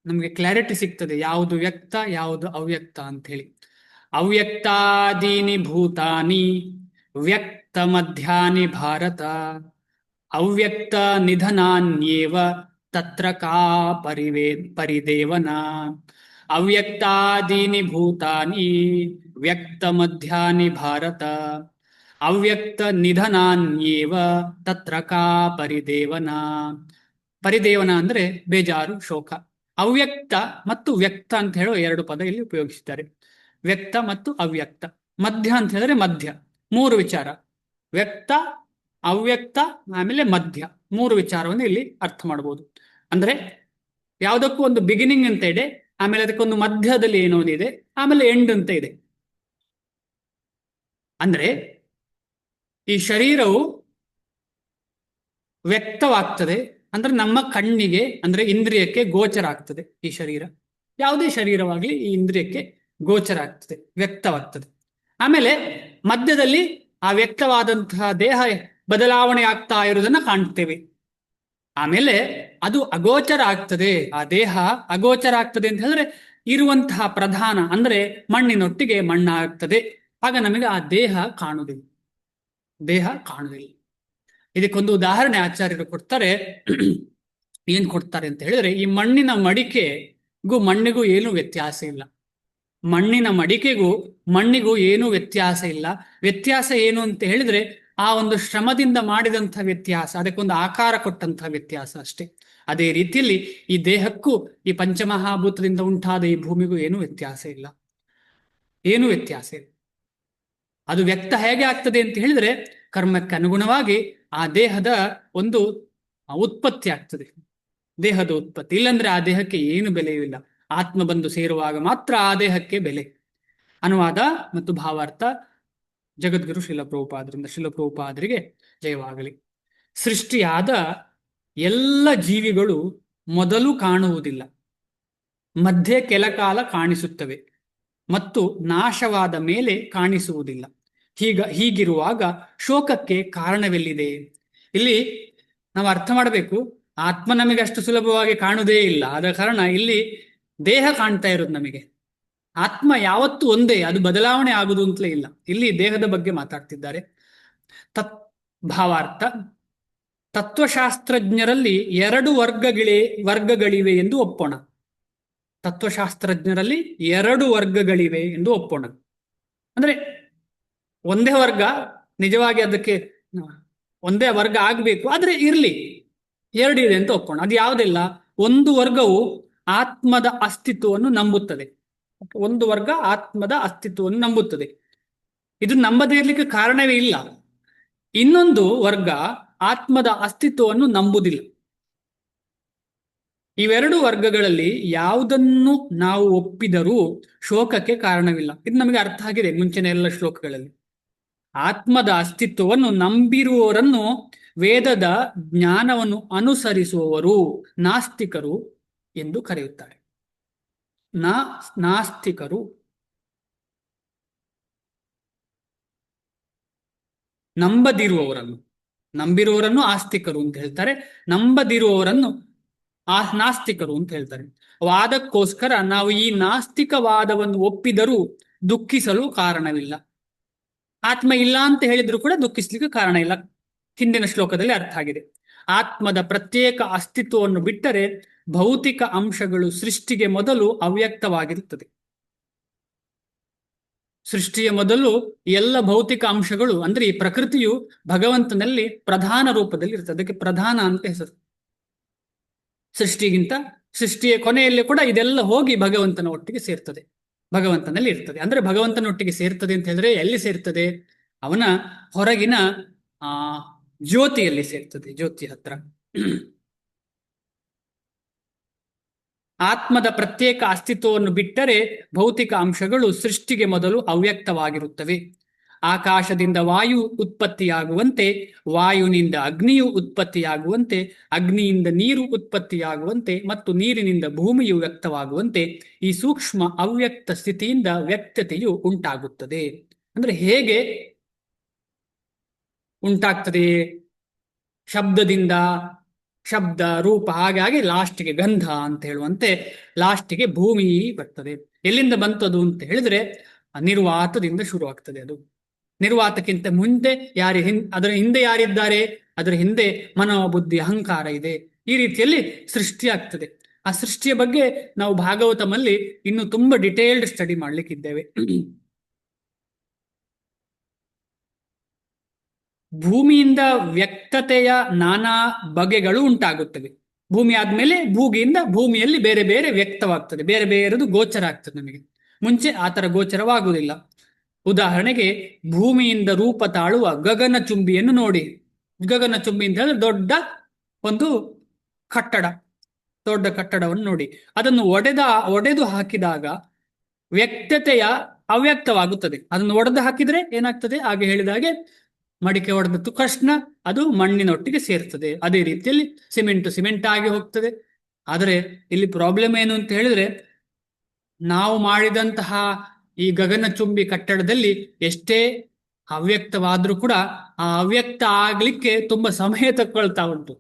ನಮಗೆ ಕ್ಲಾರಿಟಿ ಸಿಗ್ತದೆ ಯಾವುದು ವ್ಯಕ್ತ ಯಾವುದು ಅವ್ಯಕ್ತ ಅಂತ ಹೇಳಿ. ಅವ್ಯಕ್ತಾದೀನಿ ಭೂತಾನಿ ವ್ಯಕ್ತ ಮಧ್ಯಾನಿ ಭಾರತ ಅವ್ಯಕ್ತ ನಿಧನಾನ್ಯೇವ ತತ್ರ ಕಾ ಪರಿದೇವನ. ಅವ್ಯಕ್ತಾದೀನಿ ಭೂತಾನಿ ವ್ಯಕ್ತ ಮಧ್ಯಾನಿ ಭಾರತ ಅವ್ಯಕ್ತ ನಿಧನಾನ್ಯೇವ ತತ್ರ ಕಾ ಪರಿದೇವನ. ಪರಿದೇವನ ಅಂದ್ರೆ ಬೇಜಾರು, ಶೋಕ. ಅವ್ಯಕ್ತ ಮತ್ತು ವ್ಯಕ್ತ ಅಂತ ಹೇಳೋ 2 ಪದ ಇಲ್ಲಿ ಉಪಯೋಗಿಸಿದ್ದಾರೆ. ವ್ಯಕ್ತ ಮತ್ತು ಅವ್ಯಕ್ತ. ಮಧ್ಯ ಅಂತ ಹೇಳಿದ್ರೆ ಮಧ್ಯ, 3 ವಿಚಾರ: ವ್ಯಕ್ತ, ಅವ್ಯಕ್ತ, ಆಮೇಲೆ ಮಧ್ಯ. 3 ವಿಚಾರವನ್ನು ಇಲ್ಲಿ ಅರ್ಥ ಮಾಡಬಹುದು. ಅಂದ್ರೆ ಯಾವುದಕ್ಕೂ ಒಂದು ಬಿಗಿನಿಂಗ್ ಅಂತ ಇದೆ, ಆಮೇಲೆ ಅದಕ್ಕೊಂದು ಮಧ್ಯದಲ್ಲಿ ಏನೋ ಇದೆ, ಆಮೇಲೆ ಎಂಡ್ ಅಂತ ಇದೆ. ಅಂದ್ರೆ ಈ ಶರೀರವು ವ್ಯಕ್ತವಾಗ್ತದೆ ಅಂದ್ರೆ ನಮ್ಮ ಕಣ್ಣಿಗೆ, ಅಂದ್ರೆ ಇಂದ್ರಿಯಕ್ಕೆ ಗೋಚರ ಆಗ್ತದೆ. ಈ ಶರೀರ, ಯಾವುದೇ ಶರೀರವಾಗ್ಲಿ, ಈ ಇಂದ್ರಿಯಕ್ಕೆ ಗೋಚರ ಆಗ್ತದೆ, ವ್ಯಕ್ತವಾಗ್ತದೆ. ಆಮೇಲೆ ಮಧ್ಯದಲ್ಲಿ ಆ ವ್ಯಕ್ತವಾದಂತಹ ದೇಹ ಬದಲಾವಣೆ ಆಗ್ತಾ ಇರುವುದನ್ನ ಕಾಣ್ತೇವೆ. ಆಮೇಲೆ ಅದು ಅಗೋಚರ ಆಗ್ತದೆ, ಆ ದೇಹ ಅಗೋಚರ ಆಗ್ತದೆ ಅಂತ ಹೇಳಿದ್ರೆ ಇರುವಂತಹ ಪ್ರಧಾನ ಅಂದ್ರೆ ಮಣ್ಣಿನೊಟ್ಟಿಗೆ ಮಣ್ಣಾಗ್ತದೆ. ಆಗ ನಮಗೆ ಆ ದೇಹ ಕಾಣುವುದಿಲ್ಲ. ಇದಕ್ಕೊಂದು ಉದಾಹರಣೆ ಆಚಾರ್ಯರು ಕೊಡ್ತಾರೆ. ಏನ್ ಕೊಡ್ತಾರೆ ಅಂತ ಹೇಳಿದ್ರೆ, ಈ ಮಣ್ಣಿನ ಮಡಿಕೆಗೂ ಮಣ್ಣಿಗೂ ಏನು ವ್ಯತ್ಯಾಸ ಇಲ್ಲ. ಮಣ್ಣಿನ ಮಡಿಕೆಗೂ ಮಣ್ಣಿಗೂ ಏನೂ ವ್ಯತ್ಯಾಸ ಇಲ್ಲ. ವ್ಯತ್ಯಾಸ ಏನು ಅಂತ ಹೇಳಿದ್ರೆ ಆ ಒಂದು ಶ್ರಮದಿಂದ ಮಾಡಿದಂಥ ವ್ಯತ್ಯಾಸ, ಅದಕ್ಕೊಂದು ಆಕಾರ ಕೊಟ್ಟಂತಹ ವ್ಯತ್ಯಾಸ ಅಷ್ಟೇ. ಅದೇ ರೀತಿಯಲ್ಲಿ ಈ ದೇಹಕ್ಕೂ ಈ ಪಂಚಮಹಾಭೂತದಿಂದ ಉಂಟಾದ ಈ ಭೂಮಿಗೂ ಏನೂ ವ್ಯತ್ಯಾಸ ಇಲ್ಲ, ಏನೂ ವ್ಯತ್ಯಾಸ ಇಲ್ಲ. ಅದು ವ್ಯಕ್ತ ಹೇಗೆ ಆಗ್ತದೆ ಅಂತ ಹೇಳಿದ್ರೆ ಕರ್ಮಕ್ಕೆ ಅನುಗುಣವಾಗಿ ಆ ದೇಹದ ಒಂದು ಉತ್ಪತ್ತಿ ಆಗ್ತದೆ, ದೇಹದ ಉತ್ಪತ್ತಿ. ಇಲ್ಲಂದ್ರೆ ಆ ದೇಹಕ್ಕೆ ಏನು ಬೆಲೆಯೂ ಇಲ್ಲ. ಆತ್ಮ ಬಂದು ಸೇರುವಾಗ ಮಾತ್ರ ಆ ದೇಹಕ್ಕೆ ಬೆಲೆ. ಅನುವಾದ ಮತ್ತು ಭಾವಾರ್ಥ ಜಗದ್ಗುರು ಶಿಲಪ್ರಭುಪಾದರಿಂದ. ಶಿಲಪ್ರಭುಪಾದರಿಗೆ ಜಯವಾಗಲಿ. ಸೃಷ್ಟಿಯಾದ ಎಲ್ಲ ಜೀವಿಗಳು ಮೊದಲು ಕಾಣುವುದಿಲ್ಲ, ಮಧ್ಯೆ ಕೆಲ ಕಾಲ ಕಾಣಿಸುತ್ತವೆ ಮತ್ತು ನಾಶವಾದ ಮೇಲೆ ಕಾಣಿಸುವುದಿಲ್ಲ. ಹೀಗಿರುವಾಗ ಶೋಕಕ್ಕೆ ಕಾರಣವೆಲ್ಲಿದೆ? ಇಲ್ಲಿ ನಾವು ಅರ್ಥ ಮಾಡಬೇಕು, ಆತ್ಮ ನಮಗೆ ಅಷ್ಟು ಸುಲಭವಾಗಿ ಕಾಣುವುದೇ ಇಲ್ಲ. ಆದ ಕಾರಣ ಇಲ್ಲಿ ದೇಹ ಕಾಣ್ತಾ ಇರೋದು ನಮಗೆ. ಆತ್ಮ ಯಾವತ್ತೂ ಒಂದೇ, ಅದು ಬದಲಾವಣೆ ಆಗುದು ಅಂತಲೇ ಇಲ್ಲ. ಇಲ್ಲಿ ದೇಹದ ಬಗ್ಗೆ ಮಾತಾಡ್ತಿದ್ದಾರೆ. ಭಾವಾರ್ಥ: ತತ್ವಶಾಸ್ತ್ರಜ್ಞರಲ್ಲಿ 2 ವರ್ಗಗಳಿವೆ ಎಂದು ಒಪ್ಪೋಣ. ತತ್ವಶಾಸ್ತ್ರಜ್ಞರಲ್ಲಿ 2 ವರ್ಗಗಳಿವೆ ಎಂದು ಒಪ್ಪೋಣ. ಅಂದ್ರೆ ಒಂದೇ ವರ್ಗ, ನಿಜವಾಗಿ ಅದಕ್ಕೆ ಒಂದೇ ವರ್ಗ ಆಗ್ಬೇಕು, ಆದ್ರೆ ಇರ್ಲಿ, 2 ಇದೆ ಅಂತ ಒಪ್ಪೋಣ. ಅದು ಯಾವುದೆಲ್ಲ? ಒಂದು ವರ್ಗವು ಆತ್ಮದ ಅಸ್ತಿತ್ವವನ್ನು ನಂಬುತ್ತದೆ. ಒಂದು ವರ್ಗ ಆತ್ಮದ ಅಸ್ತಿತ್ವವನ್ನು ನಂಬುತ್ತದೆ, ಇದು ನಂಬದೇ ಇರ್ಲಿಕ್ಕೆ ಕಾರಣವೇ ಇಲ್ಲ. ಇನ್ನೊಂದು ವರ್ಗ ಆತ್ಮದ ಅಸ್ತಿತ್ವವನ್ನು ನಂಬುವುದಿಲ್ಲ. ಇವೆರಡು ವರ್ಗಗಳಲ್ಲಿ ಯಾವುದನ್ನು ನಾವು ಒಪ್ಪಿದರೂ ಶೋಕಕ್ಕೆ ಕಾರಣವಿಲ್ಲ. ಇದು ನಮಗೆ ಅರ್ಥ ಆಗಿದೆ ಮುಂಚಿನ ಎಲ್ಲ ಶ್ಲೋಕಗಳಲ್ಲಿ. ಆತ್ಮದ ಅಸ್ತಿತ್ವವನ್ನು ನಂಬಿರುವವರನ್ನು ವೇದದ ಜ್ಞಾನವನ್ನು ಅನುಸರಿಸುವವರು ನಾಸ್ತಿಕರು ಎಂದು ಕರೆಯುತ್ತಾರೆ. ನಾಸ್ತಿಕರು. ನಂಬಿರುವವರನ್ನು ಆಸ್ತಿಕರು ಅಂತ ಹೇಳ್ತಾರೆ, ನಂಬದಿರುವವರನ್ನು ನಾಸ್ತಿಕರು ಅಂತ ಹೇಳ್ತಾರೆ. ವಾದಕ್ಕೋಸ್ಕರ ನಾವು ಈ ನಾಸ್ತಿಕವಾದವನ್ನು ಒಪ್ಪಿದರೂ ದುಃಖಿಸಲು ಕಾರಣವಿಲ್ಲ. ಆತ್ಮ ಇಲ್ಲ ಅಂತ ಹೇಳಿದ್ರು ಕೂಡ ದುಃಖಿಸ್ಲಿಕ್ಕೆ ಕಾರಣ ಇಲ್ಲ. ಹಿಂದಿನ ಶ್ಲೋಕದಲ್ಲಿ ಅರ್ಥ ಆಗಿದೆ. ಆತ್ಮದ ಪ್ರತ್ಯೇಕ ಅಸ್ತಿತ್ವವನ್ನು ಬಿಟ್ಟರೆ ಭೌತಿಕ ಅಂಶಗಳು ಸೃಷ್ಟಿಗೆ ಮೊದಲು ಅವ್ಯಕ್ತವಾಗಿರುತ್ತದೆ. ಸೃಷ್ಟಿಯ ಮೊದಲು ಎಲ್ಲ ಭೌತಿಕ ಅಂಶಗಳು, ಅಂದ್ರೆ ಈ ಪ್ರಕೃತಿಯು ಭಗವಂತನಲ್ಲಿ ಪ್ರಧಾನ ರೂಪದಲ್ಲಿ ಇರ್ತದೆ. ಅದಕ್ಕೆ ಪ್ರಧಾನ ಅಂತ ಹೆಸರು. ಸೃಷ್ಟಿಯ ಕೊನೆಯಲ್ಲಿ ಕೂಡ ಇದೆಲ್ಲ ಹೋಗಿ ಭಗವಂತನ ಒಟ್ಟಿಗೆ ಸೇರ್ತದೆ, ಭಗವಂತನಲ್ಲಿ ಇರ್ತದೆ. ಅಂದ್ರೆ ಭಗವಂತನೊಟ್ಟಿಗೆ ಸೇರ್ತದೆ ಅಂತ ಹೇಳಿದ್ರೆ ಎಲ್ಲಿ ಸೇರ್ತದೆ? ಅವನ ಹೊರಗಿನ ಜ್ಯೋತಿಯಲ್ಲಿ ಸೇರ್ತದೆ, ಜ್ಯೋತಿ ಹತ್ರ. ಆತ್ಮದ ಪ್ರತ್ಯೇಕ ಅಸ್ತಿತ್ವವನ್ನು ಬಿಟ್ಟರೆ ಭೌತಿಕ ಅಂಶಗಳು ಸೃಷ್ಟಿಗೆ ಮೊದಲು ಅವ್ಯಕ್ತವಾಗಿರುತ್ತವೆ. ಆಕಾಶದಿಂದ ವಾಯು ಉತ್ಪತ್ತಿಯಾಗುವಂತೆ, ವಾಯುವಿನಿಂದ ಅಗ್ನಿಯು ಉತ್ಪತ್ತಿಯಾಗುವಂತೆ, ಅಗ್ನಿಯಿಂದ ನೀರು ಉತ್ಪತ್ತಿಯಾಗುವಂತೆ ಮತ್ತು ನೀರಿನಿಂದ ಭೂಮಿಯು ವ್ಯಕ್ತವಾಗುವಂತೆ ಈ ಸೂಕ್ಷ್ಮ ಅವ್ಯಕ್ತ ಸ್ಥಿತಿಯಿಂದ ವ್ಯಕ್ತತೆಯು ಉಂಟಾಗುತ್ತದೆ. ಅಂದ್ರೆ ಹೇಗೆ ಉಂಟಾಗ್ತದೆ? ಶಬ್ದದಿಂದ, ಶಬ್ದ, ರೂಪ, ಹಾಗಾಗಿ ಲಾಸ್ಟಿಗೆ ಗಂಧ ಅಂತ ಹೇಳುವಂತೆ ಲಾಸ್ಟಿಗೆ ಭೂಮಿ ಬರ್ತದೆ. ಎಲ್ಲಿಂದ ಬಂತದು ಅಂತ ಹೇಳಿದ್ರೆ ನಿರ್ವಾತದಿಂದ ಶುರುವಾಗ್ತದೆ. ಅದು ನಿರ್ವಾತಕ್ಕಿಂತ ಮುಂದೆ ಅದರ ಹಿಂದೆ ಯಾರಿದ್ದಾರೆ? ಅದರ ಹಿಂದೆ ಮನೋ, ಬುದ್ಧಿ, ಅಹಂಕಾರ ಇದೆ. ಈ ರೀತಿಯಲ್ಲಿ ಸೃಷ್ಟಿ ಆಗ್ತದೆ. ಆ ಸೃಷ್ಟಿಯ ಬಗ್ಗೆ ನಾವು ಭಾಗವತಮಲ್ಲಿ ಇನ್ನು ತುಂಬಾ ಡಿಟೇಲ್ಡ್ ಸ್ಟಡಿ ಮಾಡ್ಲಿಕ್ಕಿದ್ದೇವೆ. ಭೂಮಿಯಿಂದ ವ್ಯಕ್ತತೆಯ ನಾನಾ ಬಗೆಗಳು ಉಂಟಾಗುತ್ತವೆ. ಭೂಮಿ ಆದ್ಮೇಲೆ ಭೂಮಿಯಿಂದ ಭೂಮಿಯಲ್ಲಿ ಬೇರೆ ಬೇರೆ ವ್ಯಕ್ತವಾಗ್ತದೆ, ಬೇರೆ ಬೇರೆದು ಗೋಚರ ಆಗ್ತದೆ. ನಮಗೆ ಮುಂಚೆ ಆ ತರ ಗೋಚರವಾಗುವುದಿಲ್ಲ. ಉದಾಹರಣೆಗೆ ಭೂಮಿಯಿಂದ ರೂಪ ತಾಳುವ ಗಗನಚುಂಬಿಯನ್ನು ನೋಡಿ. ಗಗನಚುಂಬಿ ಅಂತ ಹೇಳಿದ್ರೆ ದೊಡ್ಡ ಒಂದು ಕಟ್ಟಡ, ದೊಡ್ಡ ಕಟ್ಟಡವನ್ನು ನೋಡಿ. ಅದನ್ನು ಒಡೆದು ಹಾಕಿದಾಗ ವ್ಯಕ್ತತೆಯ ಅವ್ಯಕ್ತವಾಗುತ್ತದೆ. ಅದನ್ನು ಒಡೆದು ಹಾಕಿದ್ರೆ ಏನಾಗ್ತದೆ? ಹಾಗೆ ಹೇಳಿದಾಗೆ ಮಡಿಕೆ ಒಡೆದ ತಕ್ಷಣ ಅದು ಮಣ್ಣಿನೊಟ್ಟಿಗೆ ಸೇರ್ತದೆ. ಅದೇ ರೀತಿಯಲ್ಲಿ ಸಿಮೆಂಟ್ ಆಗಿ ಹೋಗ್ತದೆ. ಆದರೆ ಇಲ್ಲಿ ಪ್ರಾಬ್ಲಮ್ ಏನು ಅಂತ ಹೇಳಿದ್ರೆ, ನಾವು ಮಾಡಿದಂತಹ ಈ ಗಗನಚುಂಬಿ ಕಟ್ಟಡದಲ್ಲಿ ಎಷ್ಟೇ ಅವ್ಯಕ್ತವಾದ್ರೂ ಕೂಡ ಆ ಅವ್ಯಕ್ತ ಆಗ್ಲಿಕ್ಕೆ ತುಂಬಾ ಸಮಯ ತಗೊಳ್ತಾ ಉಂಟು.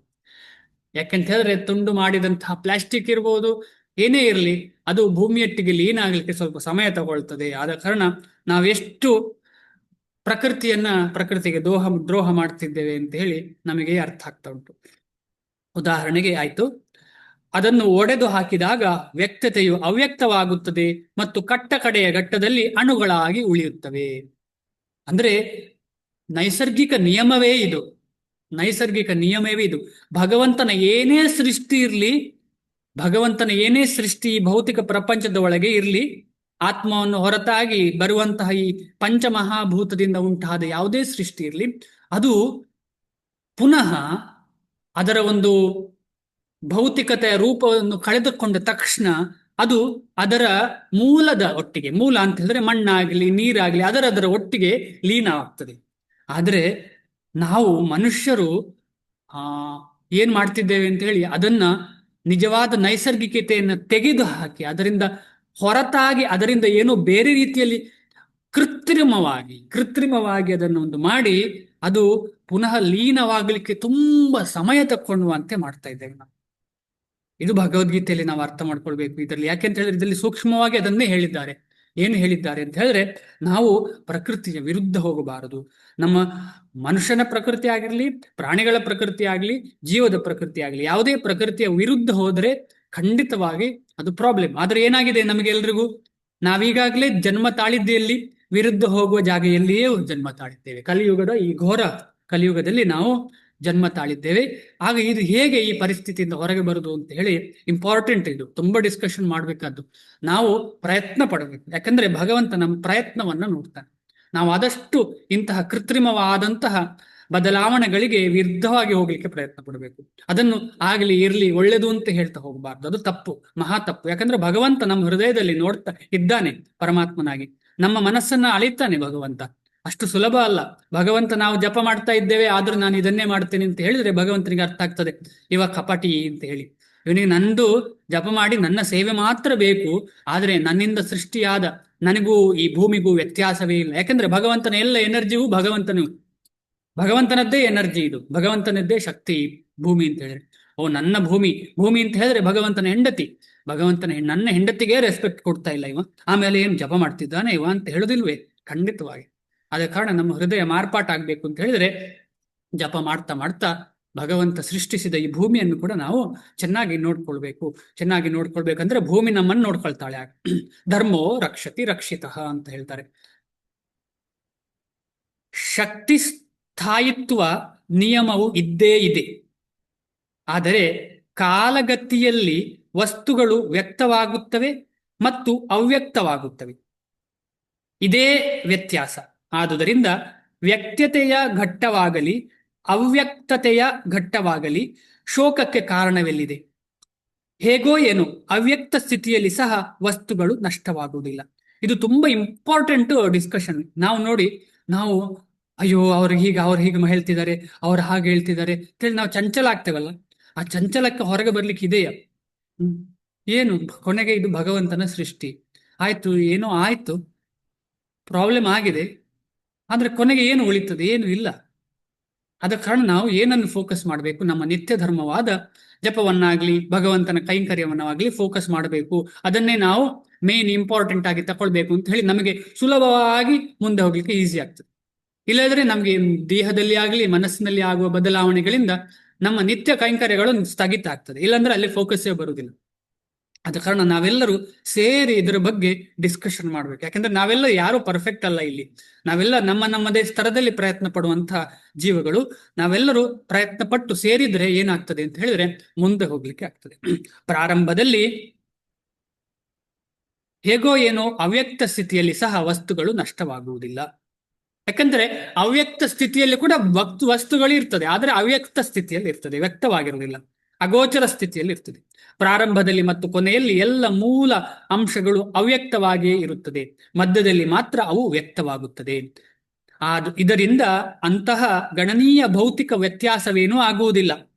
ಯಾಕಂತ ಹೇಳಿದ್ರೆ ತುಂಡು ಮಾಡಿದಂತಹ ಪ್ಲಾಸ್ಟಿಕ್ ಇರ್ಬೋದು, ಏನೇ ಇರಲಿ, ಅದು ಭೂಮಿಯೊಟ್ಟಿಗೆ ಲೀನ್ ಆಗ್ಲಿಕ್ಕೆ ಸ್ವಲ್ಪ ಸಮಯ ತಗೊಳ್ತದೆ. ಆದ ಕಾರಣ ನಾವೆಷ್ಟು ಪ್ರಕೃತಿಗೆ ದ್ರೋಹ ಮಾಡ್ತಿದ್ದೇವೆ ಅಂತ ಹೇಳಿ ನಮಗೆ ಅರ್ಥ ಆಗ್ತಾ ಉಂಟು. ಉದಾಹರಣೆಗೆ ಆಯ್ತು, ಅದನ್ನು ಒಡೆದು ಹಾಕಿದಾಗ ವ್ಯಕ್ತತೆಯು ಅವ್ಯಕ್ತವಾಗುತ್ತದೆ ಮತ್ತು ಕಟ್ಟಕಡೆಯ ಘಟ್ಟದಲ್ಲಿ ಅಣುಗಳಾಗಿ ಉಳಿಯುತ್ತವೆ. ಅಂದ್ರೆ ನೈಸರ್ಗಿಕ ನಿಯಮವೇ ಇದು. ನೈಸರ್ಗಿಕ ನಿಯಮವೇ ಇದು. ಭಗವಂತನ ಏನೇ ಸೃಷ್ಟಿ ಇರಲಿ, ಭಗವಂತನ ಏನೇ ಸೃಷ್ಟಿ ಭೌತಿಕ ಪ್ರಪಂಚದ ಒಳಗೆ ಇರಲಿ, ಆತ್ಮವನ್ನು ಹೊರತಾಗಿ ಬರುವಂತಹ ಈ ಪಂಚಮಹಾಭೂತದಿಂದ ಉಂಟಾದ ಯಾವುದೇ ಸೃಷ್ಟಿ ಇರಲಿ, ಅದು ಪುನಃ ಅದರ ಒಂದು ಭೌತಿಕತೆಯ ರೂಪವನ್ನು ಕಳೆದುಕೊಂಡ ತಕ್ಷಣ ಅದು ಅದರ ಮೂಲದ ಒಟ್ಟಿಗೆ, ಮೂಲ ಅಂತ ಹೇಳಿದ್ರೆ ಮಣ್ಣಾಗಲಿ ನೀರಾಗಲಿ ಅದರ ಒಟ್ಟಿಗೆ ಲೀನವಾಗ್ತದೆ. ಆದರೆ ನಾವು ಮನುಷ್ಯರು ಏನ್ ಮಾಡ್ತಿದ್ದೇವೆ ಅಂತ ಹೇಳಿ ಅದನ್ನ ನಿಜವಾದ ನೈಸರ್ಗಿಕತೆಯನ್ನು ತೆಗೆದು ಹಾಕಿ ಅದರಿಂದ ಹೊರತಾಗಿ ಅದರಿಂದ ಏನೋ ಬೇರೆ ರೀತಿಯಲ್ಲಿ ಕೃತ್ರಿಮವಾಗಿ ಅದನ್ನು ಒಂದು ಮಾಡಿ ಅದು ಪುನಃ ಲೀನವಾಗಲಿಕ್ಕೆ ತುಂಬಾ ಸಮಯ ತಕ್ಕೊಳ್ಳುವಂತೆ ಮಾಡ್ತಾ ಇದ್ದೇವೆ ನಾವು. ಇದು ಭಗವದ್ಗೀತೆಯಲ್ಲಿ ನಾವು ಅರ್ಥ ಮಾಡ್ಕೊಳ್ಬೇಕು ಇದರಲ್ಲಿ. ಯಾಕೆಂತ ಹೇಳಿದ್ರೆ ಇದರಲ್ಲಿ ಸೂಕ್ಷ್ಮವಾಗಿ ಅದನ್ನೇ ಹೇಳಿದ್ದಾರೆ. ಏನು ಹೇಳಿದ್ದಾರೆ ಅಂತ ಹೇಳಿದ್ರೆ, ನಾವು ಪ್ರಕೃತಿಯ ವಿರುದ್ಧ ಹೋಗಬಾರದು. ನಮ್ಮ ಮನುಷ್ಯನ ಪ್ರಕೃತಿ ಆಗಿರ್ಲಿ, ಪ್ರಾಣಿಗಳ ಪ್ರಕೃತಿ ಆಗಲಿ, ಜೀವದ ಪ್ರಕೃತಿ ಆಗಲಿ, ಯಾವುದೇ ಪ್ರಕೃತಿಯ ವಿರುದ್ಧ ಹೋದ್ರೆ ಖಂಡಿತವಾಗಿ ಅದು ಪ್ರಾಬ್ಲಮ್. ಆದ್ರೆ ಏನಾಗಿದೆ ನಮಗೆಲ್ರಿಗೂ, ನಾವೀಗಾಗಲೇ ಜನ್ಮ ತಾಳಿದ್ದೆಯಲ್ಲಿ ವಿರುದ್ಧ ಹೋಗುವ ಜಾಗೆಯಲ್ಲಿಯೇ ಜನ್ಮ ತಾಳಿದ್ದೇವೆ. ಕಲಿಯುಗದ ಈ ಘೋರ ಕಲಿಯುಗದಲ್ಲಿ ನಾವು ಜನ್ಮ ತಾಳಿದ್ದೇವೆ. ಆಗ ಇದು ಹೇಗೆ ಈ ಪರಿಸ್ಥಿತಿಯಿಂದ ಹೊರಗೆ ಬರುದು ಅಂತ ಹೇಳಿ ಇಂಪಾರ್ಟೆಂಟ್. ಇದು ತುಂಬಾ ಡಿಸ್ಕಷನ್ ಮಾಡ್ಬೇಕಾದ್ದು. ನಾವು ಪ್ರಯತ್ನ ಪಡಬೇಕು. ಯಾಕಂದ್ರೆ ಭಗವಂತ ನಮ್ಮ ಪ್ರಯತ್ನವನ್ನ ನೋಡ್ತಾನೆ. ನಾವು ಆದಷ್ಟು ಇಂತಹ ಕೃತ್ರಿಮವಾದಂತಹ ಬದಲಾವಣೆಗಳಿಗೆ ವಿರುದ್ಧವಾಗಿ ಹೋಗ್ಲಿಕ್ಕೆ ಪ್ರಯತ್ನ ಪಡಬೇಕು. ಅದನ್ನು ಆಗಲಿ ಇರ್ಲಿ ಒಳ್ಳೇದು ಅಂತ ಹೇಳ್ತಾ ಹೋಗಬಾರ್ದು. ಅದು ತಪ್ಪು, ಮಹಾ ತಪ್ಪು. ಯಾಕಂದ್ರೆ ಭಗವಂತ ನಮ್ಮ ಹೃದಯದಲ್ಲಿ ನೋಡ್ತಾ ಇದ್ದಾನೆ ಪರಮಾತ್ಮನಾಗಿ. ನಮ್ಮ ಮನಸ್ಸನ್ನ ಅಳಿತಾನೆ ಭಗವಂತ. ಅಷ್ಟು ಸುಲಭ ಅಲ್ಲ. ಭಗವಂತ ನಾವು ಜಪ ಮಾಡ್ತಾ ಇದ್ದೇವೆ ಆದ್ರೂ ನಾನು ಇದನ್ನೇ ಮಾಡ್ತೇನೆ ಅಂತ ಹೇಳಿದ್ರೆ ಭಗವಂತನಿಗೆ ಅರ್ಥ ಆಗ್ತದೆ ಇವ ಕಪಟಿ ಅಂತ ಹೇಳಿ. ಇವನಿಗೆ ನಂದು ಜಪ ಮಾಡಿ ನನ್ನ ಸೇವೆ ಮಾತ್ರ ಬೇಕು, ಆದ್ರೆ ನನ್ನಿಂದ ಸೃಷ್ಟಿಯಾದ ನನಗೂ ಈ ಭೂಮಿಗೂ ವ್ಯತ್ಯಾಸವೇ ಇಲ್ಲ. ಯಾಕಂದ್ರೆ ಭಗವಂತನ ಎಲ್ಲ ಎನರ್ಜಿಯೂ ಭಗವಂತನದ್ದೇ ಎನರ್ಜಿ, ಇದು ಭಗವಂತನದ್ದೇ ಶಕ್ತಿ ಭೂಮಿ ಅಂತ ಹೇಳಿದ್ರೆ. ನನ್ನ ಭೂಮಿ ಅಂತ ಹೇಳಿದ್ರೆ ಭಗವಂತನ ಹೆಂಡತಿ. ನನ್ನ ಹೆಂಡತಿಗೆ ರೆಸ್ಪೆಕ್ಟ್ ಕೊಡ್ತಾ ಇಲ್ಲ ಇವ, ಆಮೇಲೆ ಏನು ಜಪ ಮಾಡ್ತಿದ್ದಾನೆ ಇವ ಅಂತ ಹೇಳುದಿಲ್ವೇ? ಖಂಡಿತವಾಗಿ. ಆದ ಕಾರಣ ನಮ್ಮ ಹೃದಯ ಮಾರ್ಪಾಟಾಗಬೇಕು ಅಂತ ಹೇಳಿದ್ರೆ ಜಪ ಮಾಡ್ತಾ ಮಾಡ್ತಾ ಭಗವಂತ ಸೃಷ್ಟಿಸಿದ ಈ ಭೂಮಿಯನ್ನು ಕೂಡ ನಾವು ಚೆನ್ನಾಗಿ ನೋಡ್ಕೊಳ್ಬೇಕಂದ್ರೆ ಭೂಮಿ ನಮ್ಮನ್ನು ನೋಡ್ಕೊಳ್ತಾಳೆ. ಧರ್ಮೋ ರಕ್ಷತಿ ರಕ್ಷಿತಃ ಅಂತ ಹೇಳ್ತಾರೆ. ಶಕ್ತಿ ಸ್ಥಾಯಿತ್ವ ನಿಯಮವು ಇದ್ದೇ ಇದೆ. ಆದರೆ ಕಾಲಗತಿಯಲ್ಲಿ ವಸ್ತುಗಳು ವ್ಯಕ್ತವಾಗುತ್ತವೆ ಮತ್ತು ಅವ್ಯಕ್ತವಾಗುತ್ತವೆ. ಇದೇ ವ್ಯತ್ಯಾಸ. ಆದುದರಿಂದ ವ್ಯಕ್ತತೆಯ ಘಟ್ಟವಾಗಲಿ ಅವ್ಯಕ್ತತೆಯ ಘಟ್ಟವಾಗಲಿ ಶೋಕಕ್ಕೆ ಕಾರಣವೆಲ್ಲಿದೆ? ಹೇಗೋ ಏನು ಅವ್ಯಕ್ತ ಸ್ಥಿತಿಯಲ್ಲಿ ಸಹ ವಸ್ತುಗಳು ನಷ್ಟವಾಗುವುದಿಲ್ಲ. ಇದು ತುಂಬಾ ಇಂಪಾರ್ಟೆಂಟ್ ಡಿಸ್ಕಷನ್. ನಾವು ಅಯ್ಯೋ ಅವ್ರು ಹೀಗೆ ಹೇಳ್ತಿದ್ದಾರೆ, ಅವ್ರು ಹಾಗೆ ಹೇಳ್ತಿದ್ದಾರೆ ಅಂತೇಳಿ ನಾವು ಚಂಚಲ ಆಗ್ತೇವಲ್ಲ. ಆ ಚಂಚಲಕ್ಕೆ ಹೊರಗೆ ಬರ್ಲಿಕ್ಕೆ ಇದೆಯಾ? ಏನು ಕೊನೆಗೆ ಇದು ಭಗವಂತನ ಸೃಷ್ಟಿ. ಆಯ್ತು, ಏನೋ ಆಯ್ತು, ಪ್ರಾಬ್ಲಮ್ ಆಗಿದೆ, ಆದ್ರೆ ಕೊನೆಗೆ ಏನು ಉಳಿತದೆ? ಏನು ಇಲ್ಲ. ಆದ ಕಾರಣ ನಾವು ಏನನ್ನು ಫೋಕಸ್ ಮಾಡಬೇಕು? ನಮ್ಮ ನಿತ್ಯ ಧರ್ಮವಾದ ಜಪವನ್ನಾಗ್ಲಿ ಭಗವಂತನ ಕೈಂಕರ್ಯವನ್ನಾಗ್ಲಿ ಫೋಕಸ್ ಮಾಡಬೇಕು. ಅದನ್ನೇ ನಾವು ಮೇನ್ ಇಂಪಾರ್ಟೆಂಟ್ ಆಗಿ ತಕೊಳ್ಬೇಕು ಅಂತ ಹೇಳಿ ನಮಗೆ ಸುಲಭವಾಗಿ ಮುಂದೆ ಹೋಗ್ಲಿಕ್ಕೆ ಈಸಿ ಆಗ್ತದೆ. ಇಲ್ಲದ್ರೆ ನಮಗೆ ದೇಹದಲ್ಲಿ ಆಗಲಿ ಮನಸ್ಸಿನಲ್ಲಿ ಆಗುವ ಬದಲಾವಣೆಗಳಿಂದ ನಮ್ಮ ನಿತ್ಯ ಕೈಂಕರ್ಯಗಳು ಸ್ಥಗಿತ ಆಗ್ತದೆ. ಇಲ್ಲಾಂದ್ರೆ ಅಲ್ಲಿ ಫೋಕಸ್ಸೇ ಬರುವುದಿಲ್ಲ. ಆದ ಕಾರಣ ನಾವೆಲ್ಲರೂ ಸೇರಿ ಇದರ ಬಗ್ಗೆ ಡಿಸ್ಕಷನ್ ಮಾಡ್ಬೇಕು. ಯಾಕಂದ್ರೆ ನಾವೆಲ್ಲ ಯಾರು ಪರ್ಫೆಕ್ಟ್ ಅಲ್ಲ. ಇಲ್ಲಿ ನಾವೆಲ್ಲ ನಮ್ಮದೇ ಸ್ತರದಲ್ಲಿ ಪ್ರಯತ್ನ ಪಡುವಂತಹ ಜೀವಗಳು. ನಾವೆಲ್ಲರೂ ಪ್ರಯತ್ನ ಪಟ್ಟು ಸೇರಿದ್ರೆ ಏನಾಗ್ತದೆ ಅಂತ ಹೇಳಿದ್ರೆ ಮುಂದೆ ಹೋಗ್ಲಿಕ್ಕೆ ಆಗ್ತದೆ. ಪ್ರಾರಂಭದಲ್ಲಿ ಹೇಗೋ ಏನೋ ಅವ್ಯಕ್ತ ಸ್ಥಿತಿಯಲ್ಲಿ ಸಹ ವಸ್ತುಗಳು ನಷ್ಟವಾಗುವುದಿಲ್ಲ. ಯಾಕಂದ್ರೆ ಅವ್ಯಕ್ತ ಸ್ಥಿತಿಯಲ್ಲಿ ಕೂಡ ವಸ್ತುಗಳು ಇರ್ತದೆ, ಆದ್ರೆ ಅವ್ಯಕ್ತ ಸ್ಥಿತಿಯಲ್ಲಿ ಇರ್ತದೆ, ವ್ಯಕ್ತವಾಗಿರುವುದಿಲ್ಲ, ಅಗೋಚರ ಸ್ಥಿತಿಯಲ್ಲಿ ಇರ್ತದೆ. ಪ್ರಾರಂಭದಲ್ಲಿ ಮತ್ತು ಕೊನೆಯಲ್ಲಿ ಎಲ್ಲ ಮೂಲ ಅಂಶಗಳು ಅವ್ಯಕ್ತವಾಗಿಯೇ ಇರುತ್ತದೆ, ಮಧ್ಯದಲ್ಲಿ ಮಾತ್ರ ಅವು ವ್ಯಕ್ತವಾಗುತ್ತದೆ. ಇದರಿಂದ ಅಂತಹ ಗಣನೀಯ ಭೌತಿಕ ವ್ಯತ್ಯಾಸವೇನೂ ಆಗುವುದಿಲ್ಲ.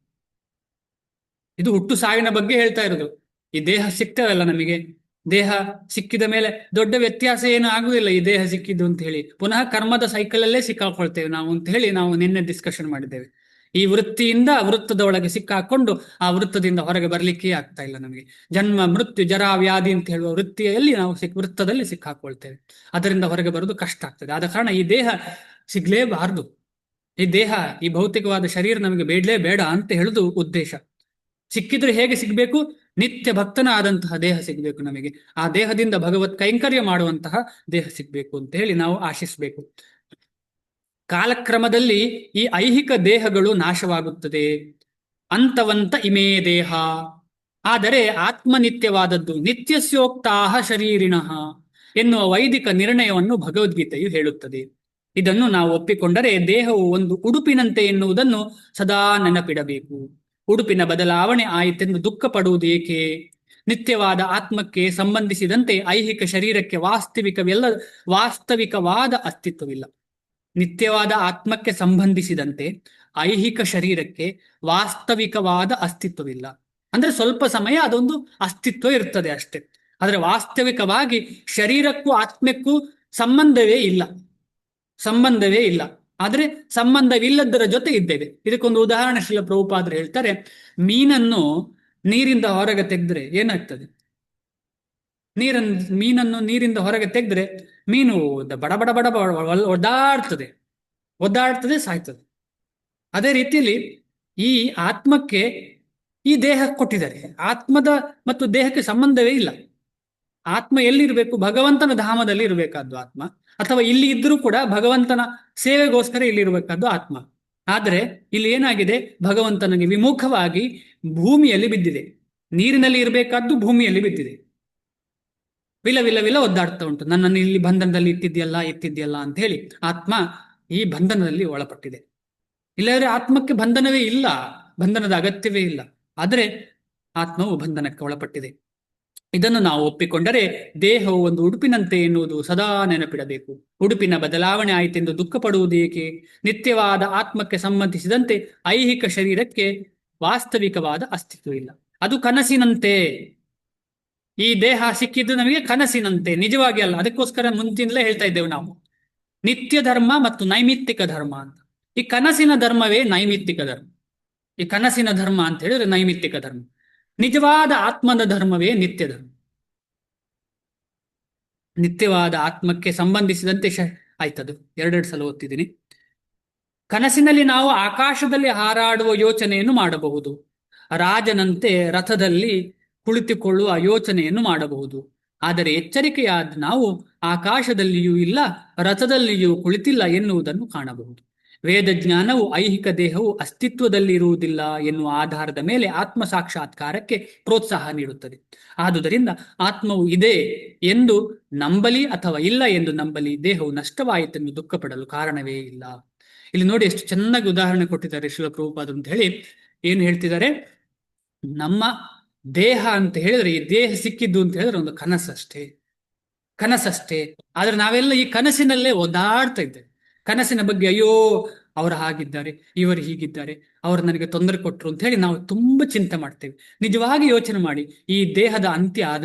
ಇದು ಹುಟ್ಟು ಸಾವಿನ ಬಗ್ಗೆ ಹೇಳ್ತಾ ಇರೋದು. ಈ ದೇಹ ಸಿಗ್ತವಲ್ಲ ನಮಗೆ, ದೇಹ ಸಿಕ್ಕಿದ ಮೇಲೆ ದೊಡ್ಡ ವ್ಯತ್ಯಾಸ ಏನು ಆಗುದಿಲ್ಲ. ಈ ದೇಹ ಸಿಕ್ಕಿದ್ದು ಅಂತ ಹೇಳಿ ಪುನಃ ಕರ್ಮದ ಸೈಕಲ್ ಅಲ್ಲೇ ಸಿಕ್ಕಾಕೊಳ್ತೇವೆ ನಾವು ಅಂತ ಹೇಳಿ ನಾವು ನಿನ್ನೆ ಡಿಸ್ಕಷನ್ ಮಾಡಿದ್ದೇವೆ. ಈ ವೃತ್ತಿಯಿಂದ ವೃತ್ತದ ಒಳಗೆ ಸಿಕ್ಕಾಕೊಂಡು ಆ ವೃತ್ತದಿಂದ ಹೊರಗೆ ಬರ್ಲಿಕ್ಕೆ ಆಗ್ತಾ ಇಲ್ಲ ನಮಗೆ. ಜನ್ಮ ಮೃತ್ಯು ಜರಾ ವ್ಯಾಧಿ ಅಂತ ಹೇಳುವ ವೃತ್ತಿಯಲ್ಲಿ ನಾವು ವೃತ್ತದಲ್ಲಿ ಸಿಕ್ಕಾಕೊಳ್ತೇವೆ. ಅದರಿಂದ ಹೊರಗೆ ಬರೋದು ಕಷ್ಟ ಆಗ್ತದೆ. ಆದ ಕಾರಣ ಈ ದೇಹ ಸಿಗ್ಲೇಬಾರದು. ಈ ಭೌತಿಕವಾದ ಶರೀರ ನಮಗೆ ಬೇಡಲೇ ಬೇಡ ಅಂತ ಹೇಳುದು ಉದ್ದೇಶ. ಸಿಕ್ಕಿದ್ರೆ ಹೇಗೆ ಸಿಗ್ಬೇಕು? ನಿತ್ಯ ಭಕ್ತನಾದಂತಹ ದೇಹ ಸಿಗಬೇಕು ನಮಗೆ. ಆ ದೇಹದಿಂದ ಭಗವತ್ ಕೈಂಕರ್ಯ ಮಾಡುವಂತಹ ದೇಹ ಸಿಗಬೇಕು ಅಂತ ಹೇಳಿ ನಾವು ಆಶಿಸಬೇಕು. ಕಾಲಕ್ರಮದಲ್ಲಿ ಈ ಐಹಿಕ ದೇಹಗಳು ನಾಶವಾಗುತ್ತದೆ. ಅಂತವಂತ ಇಮೇ ದೇಹ. ಆದರೆ ಆತ್ಮನಿತ್ಯವಾದದ್ದು ನಿತ್ಯಸ್ಯೋಕ್ತಾಹ ಶರೀರಿಣಃ ಎನ್ನುವ ವೈದಿಕ ನಿರ್ಣಯವನ್ನು ಭಗವದ್ಗೀತೆಯು ಹೇಳುತ್ತದೆ. ಇದನ್ನು ನಾವು ಒಪ್ಪಿಕೊಂಡರೆ ದೇಹವು ಒಂದು ಉಡುಪಿನಂತೆ ಎನ್ನುವುದನ್ನು ಸದಾ ನೆನಪಿಡಬೇಕು. ಉಡುಪಿನ ಬದಲಾವಣೆ ಆಯಿತೆಂದು ದುಃಖ ಪಡುವುದು ಏಕೆ? ನಿತ್ಯವಾದ ಆತ್ಮಕ್ಕೆ ಸಂಬಂಧಿಸಿದಂತೆ ಐಹಿಕ ಶರೀರಕ್ಕೆ ವಾಸ್ತವಿಕವಾದ ಅಸ್ತಿತ್ವವಿಲ್ಲ. ನಿತ್ಯವಾದ ಆತ್ಮಕ್ಕೆ ಸಂಬಂಧಿಸಿದಂತೆ ಐಹಿಕ ಶರೀರಕ್ಕೆ ವಾಸ್ತವಿಕವಾದ ಅಸ್ತಿತ್ವವಿಲ್ಲ. ಅಂದ್ರೆ ಸ್ವಲ್ಪ ಸಮಯ ಅದೊಂದು ಅಸ್ತಿತ್ವ ಇರ್ತದೆ ಅಷ್ಟೇ. ಆದರೆ ವಾಸ್ತವಿಕವಾಗಿ ಶರೀರಕ್ಕೂ ಆತ್ಮಕ್ಕೂ ಸಂಬಂಧವೇ ಇಲ್ಲ. ಆದರೆ ಸಂಬಂಧವಿಲ್ಲದರ ಜೊತೆ ಇದ್ದೇವೆ. ಇದಕ್ಕೊಂದು ಉದಾಹರಣೆ ಶ್ರೀಲ ಪ್ರಭುಪಾದರು ಹೇಳ್ತಾರೆ. ಮೀನನ್ನು ನೀರಿಂದ ಹೊರಗೆ ತೆಗೆದ್ರೆ ಏನಾಗ್ತದೆ? ಮೀನನ್ನು ನೀರಿಂದ ಹೊರಗೆ ತೆಗೆದ್ರೆ ಮೀನು ಬಡ ಬಡ ಬಡ ಒದ್ದಾಡ್ತದೆ, ಸಾಯ್ತದೆ. ಅದೇ ರೀತಿಯಲ್ಲಿ ಈ ಆತ್ಮಕ್ಕೆ ಈ ದೇಹ ಕೊಟ್ಟಿದ್ದಾರೆ. ಆತ್ಮದ ಮತ್ತು ದೇಹಕ್ಕೆ ಸಂಬಂಧವೇ ಇಲ್ಲ. ಆತ್ಮ ಎಲ್ಲಿರಬೇಕು? ಭಗವಂತನ ಧಾಮದಲ್ಲಿ ಇರಬೇಕಾದ್ದು ಆತ್ಮ. ಅಥವಾ ಇಲ್ಲಿ ಇದ್ರೂ ಕೂಡ ಭಗವಂತನ ಸೇವೆಗೋಸ್ಕರ ಇಲ್ಲಿರಬೇಕಾದ್ದು ಆತ್ಮ. ಆದರೆ ಇಲ್ಲಿ ಏನಾಗಿದೆ? ಭಗವಂತನಿಗೆ ವಿಮುಖವಾಗಿ ಭೂಮಿಯಲ್ಲಿ ಬಿದ್ದಿದೆ. ನೀರಿನಲ್ಲಿ ಇರಬೇಕಾದ್ದು ಭೂಮಿಯಲ್ಲಿ ಬಿದ್ದಿದೆ. ವಿಲ ಒದ್ದಾಡ್ತಾ ಉಂಟು. ನನ್ನನ್ನು ಇಲ್ಲಿ ಬಂಧನದಲ್ಲಿ ಇತ್ತಿದ್ಯಲ್ಲ ಅಂತ ಹೇಳಿ ಆತ್ಮ ಈ ಬಂಧನದಲ್ಲಿ ಒಳಪಟ್ಟಿದೆ. ಇಲ್ಲದ್ರೆ ಆತ್ಮಕ್ಕೆ ಬಂಧನವೇ ಇಲ್ಲ, ಬಂಧನದ ಅಗತ್ಯವೇ ಇಲ್ಲ. ಆದರೆ ಆತ್ಮವು ಬಂಧನಕ್ಕೆ ಒಳಪಟ್ಟಿದೆ. ಇದನ್ನು ನಾವು ಒಪ್ಪಿಕೊಂಡರೆ ದೇಹವು ಒಂದು ಉಡುಪಿನಂತೆ ಎನ್ನುವುದು ಸದಾ ನೆನಪಿಡಬೇಕು. ಉಡುಪಿನ ಬದಲಾವಣೆ ಆಯಿತೆಂದು ದುಃಖ ಪಡುವುದು ಏಕೆ? ನಿತ್ಯವಾದ ಆತ್ಮಕ್ಕೆ ಸಂಬಂಧಿಸಿದಂತೆ ಐಹಿಕ ಶರೀರಕ್ಕೆ ವಾಸ್ತವಿಕವಾದ ಅಸ್ತಿತ್ವವಿಲ್ಲ. ಅದು ಕನಸಿನಂತೆ. ಈ ದೇಹ ಸಿಕ್ಕಿದ್ದು ನಮಗೆ ಕನಸಿನಂತೆ, ನಿಜವಾಗಿ ಅಲ್ಲ. ಅದಕ್ಕೋಸ್ಕರ ಮುಂಚಿನಲೇ ಹೇಳ್ತಾ ಇದ್ದೇವೆ ನಾವು ನಿತ್ಯ ಧರ್ಮ ಮತ್ತು ನೈಮಿತ್ತಿಕ ಧರ್ಮ ಅಂತ. ಈ ಕನಸಿನ ಧರ್ಮವೇ ನೈಮಿತ್ತಿಕ ಧರ್ಮ. ಈ ಕನಸಿನ ಧರ್ಮ ಅಂತ ಹೇಳಿದ್ರೆ ನೈಮಿತ್ತಿಕ ಧರ್ಮ. ನಿಜವಾದ ಆತ್ಮದ ಧರ್ಮವೇ ನಿತ್ಯ ಧರ್ಮ. ನಿತ್ಯವಾದ ಆತ್ಮಕ್ಕೆ ಸಂಬಂಧಿಸಿದಂತೆ ಆಯ್ತದು ಎರಡೆರಡು ಸಲ ಓದ್ತಿದ್ದೀನಿ. ಕನಸಿನಲ್ಲಿ ನಾವು ಆಕಾಶದಲ್ಲಿ ಹಾರಾಡುವ ಯೋಚನೆಯನ್ನು ಮಾಡಬಹುದು. ರಾಜನಂತೆ ರಥದಲ್ಲಿ ಕುಳಿತುಕೊಳ್ಳುವ ಯೋಚನೆಯನ್ನು ಮಾಡಬಹುದು. ಆದರೆ ಎಚ್ಚರಿಕೆಯಾದ ನಾವು ಆಕಾಶದಲ್ಲಿಯೂ ಇಲ್ಲ, ರಥದಲ್ಲಿಯೂ ಕುಳಿತಿಲ್ಲ ಎನ್ನುವುದನ್ನು ಕಾಣಬಹುದು. ವೇದಜ್ಞಾನವು ಐಹಿಕ ದೇಹವು ಅಸ್ತಿತ್ವದಲ್ಲಿರುವುದಿಲ್ಲ ಎನ್ನುವ ಆಧಾರದ ಮೇಲೆ ಆತ್ಮ ಸಾಕ್ಷಾತ್ಕಾರಕ್ಕೆ ಪ್ರೋತ್ಸಾಹ ನೀಡುತ್ತದೆ. ಆದುದರಿಂದ ಆತ್ಮವು ಇದೆ ಎಂದು ನಂಬಲಿ ಅಥವಾ ಇಲ್ಲ ಎಂದು ನಂಬಲಿ, ದೇಹವು ನಷ್ಟವಾಯಿತೆಂದು ದುಃಖ ಪಡಲು ಕಾರಣವೇ ಇಲ್ಲ. ಇಲ್ಲಿ ನೋಡಿ ಎಷ್ಟು ಚೆನ್ನಾಗಿ ಉದಾಹರಣೆ ಕೊಟ್ಟಿದ್ದಾರೆ ಶ್ರೀಲ ಪ್ರಭುಪಾದರು ಅಂತ ಹೇಳಿ. ಏನು ಹೇಳ್ತಿದ್ದಾರೆ? ನಮ್ಮ ದೇಹ ಅಂತ ಹೇಳಿದ್ರೆ, ಈ ದೇಹ ಸಿಕ್ಕಿದ್ದು ಅಂತ ಹೇಳಿದ್ರೆ ಒಂದು ಕನಸಷ್ಟೇ. ಆದ್ರೆ ನಾವೆಲ್ಲ ಈ ಕನಸಿನಲ್ಲೇ ಒದ್ದಾಡ್ತಾ ಇದ್ದೇವೆ. ಕನಸಿನ ಬಗ್ಗೆ ಅಯ್ಯೋ ಅವರು ಹಾಗಿದ್ದಾರೆ, ಇವರು ಹೀಗಿದ್ದಾರೆ, ಅವರು ನನಗೆ ತೊಂದರೆ ಕೊಟ್ಟರು ಅಂತ ಹೇಳಿ ನಾವು ತುಂಬಾ ಚಿಂತೆ ಮಾಡ್ತೇವೆ. ನಿಜವಾಗಿ ಯೋಚನೆ ಮಾಡಿ, ಈ ದೇಹದ ಅಂತ್ಯ ಆದ